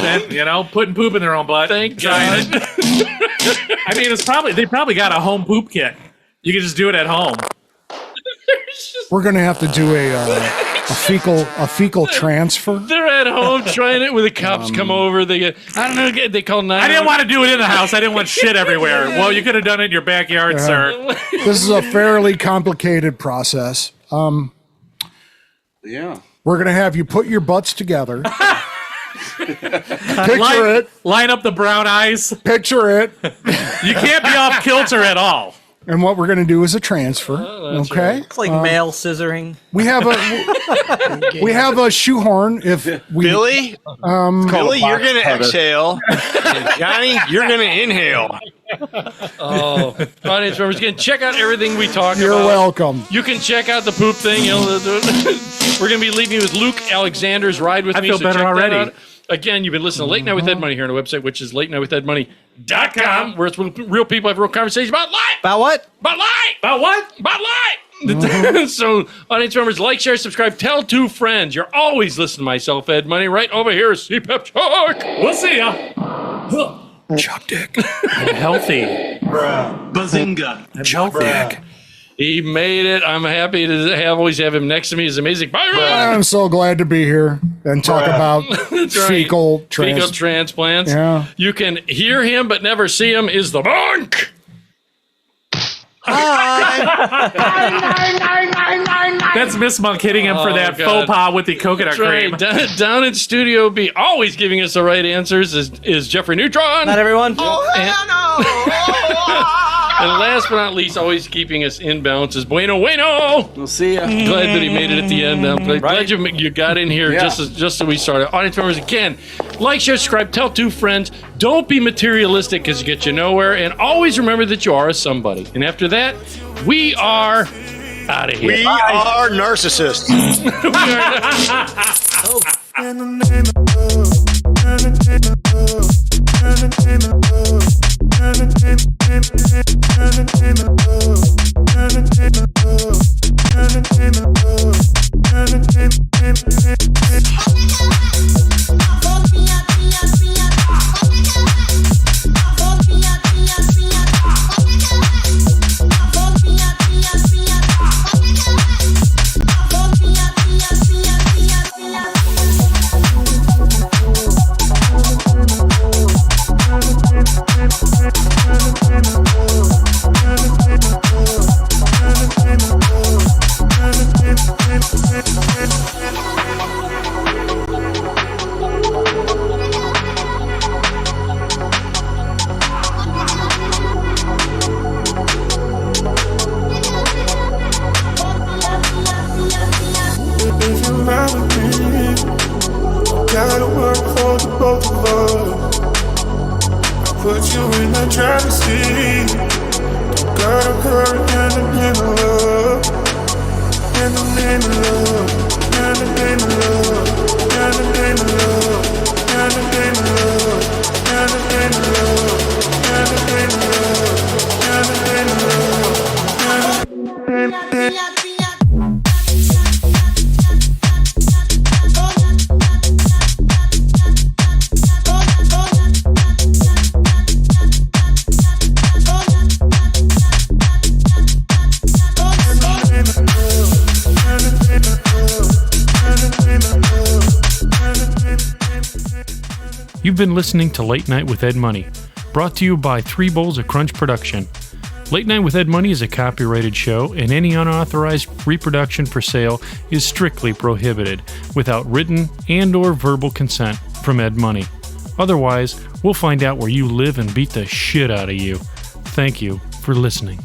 then, you know, putting poop in their own butt. Thank Trying God. it. I mean, they probably got a home poop kit. You can just do it at home. We're going to have to do a fecal transfer. They're at home trying it when the cops come over. They get, I don't know, they call 911. I didn't want to do it in the house. I didn't want shit everywhere. Well, you could have done it in your backyard, sir. This is a fairly complicated process. Yeah. We're going to have you put your butts together. Picture it. Line up the brown eyes. Picture it. You can't be off kilter at all. And what we're going to do is a transfer. Okay. It's like male scissoring. We have a shoehorn. If we Billy, Billy, you're gonna exhale, and Johnny, you're gonna inhale. Oh, audience members, can check out everything we talk about. You're welcome. You can check out the poop thing. We're going to be leaving you with Luke Alexander's Ride With Me. I feel better check that already. out. Again, you've been listening to Late Night with Ed Money here on our website, which is latenightwithedmoney.com, where it's real people have real conversations about life. About what? About life. About what? About life. So, audience members, like, share, subscribe, tell 2 friends. You're always listening to myself, Ed Money. Right over here is CPAP Chuck. We'll see ya. Chuck Dick. I'm healthy. Bazinga. Chuck Dick. He made it. I'm happy to always have him next to me. He's amazing. Byron. I'm so glad to be here and talk about fecal transplants. Yeah. You can hear him but never see him is the monk. That's Miss Monk hitting him for that faux pas with the coconut cream. Down in Studio B, always giving us the right answers is Jeffrey Neutron. Not everyone. And last but not least, always keeping us in balance is Bueno. We'll see ya. Glad that he made it at the end. I'm glad you got in here just as we started. Audience members, again, like, share, subscribe, tell 2 friends. Don't be materialistic because it gets you nowhere. And always remember that you are a somebody. And after that, we are out of here. We are narcissists. You've been listening to Late Night with Ed Money, brought to you by 3 Bowls of Crunch Production. Late Night with Ed Money is a copyrighted show, and any unauthorized reproduction for sale is strictly prohibited without written and or verbal consent from Ed Money. Otherwise, we'll find out where you live and beat the shit out of you. Thank you for listening.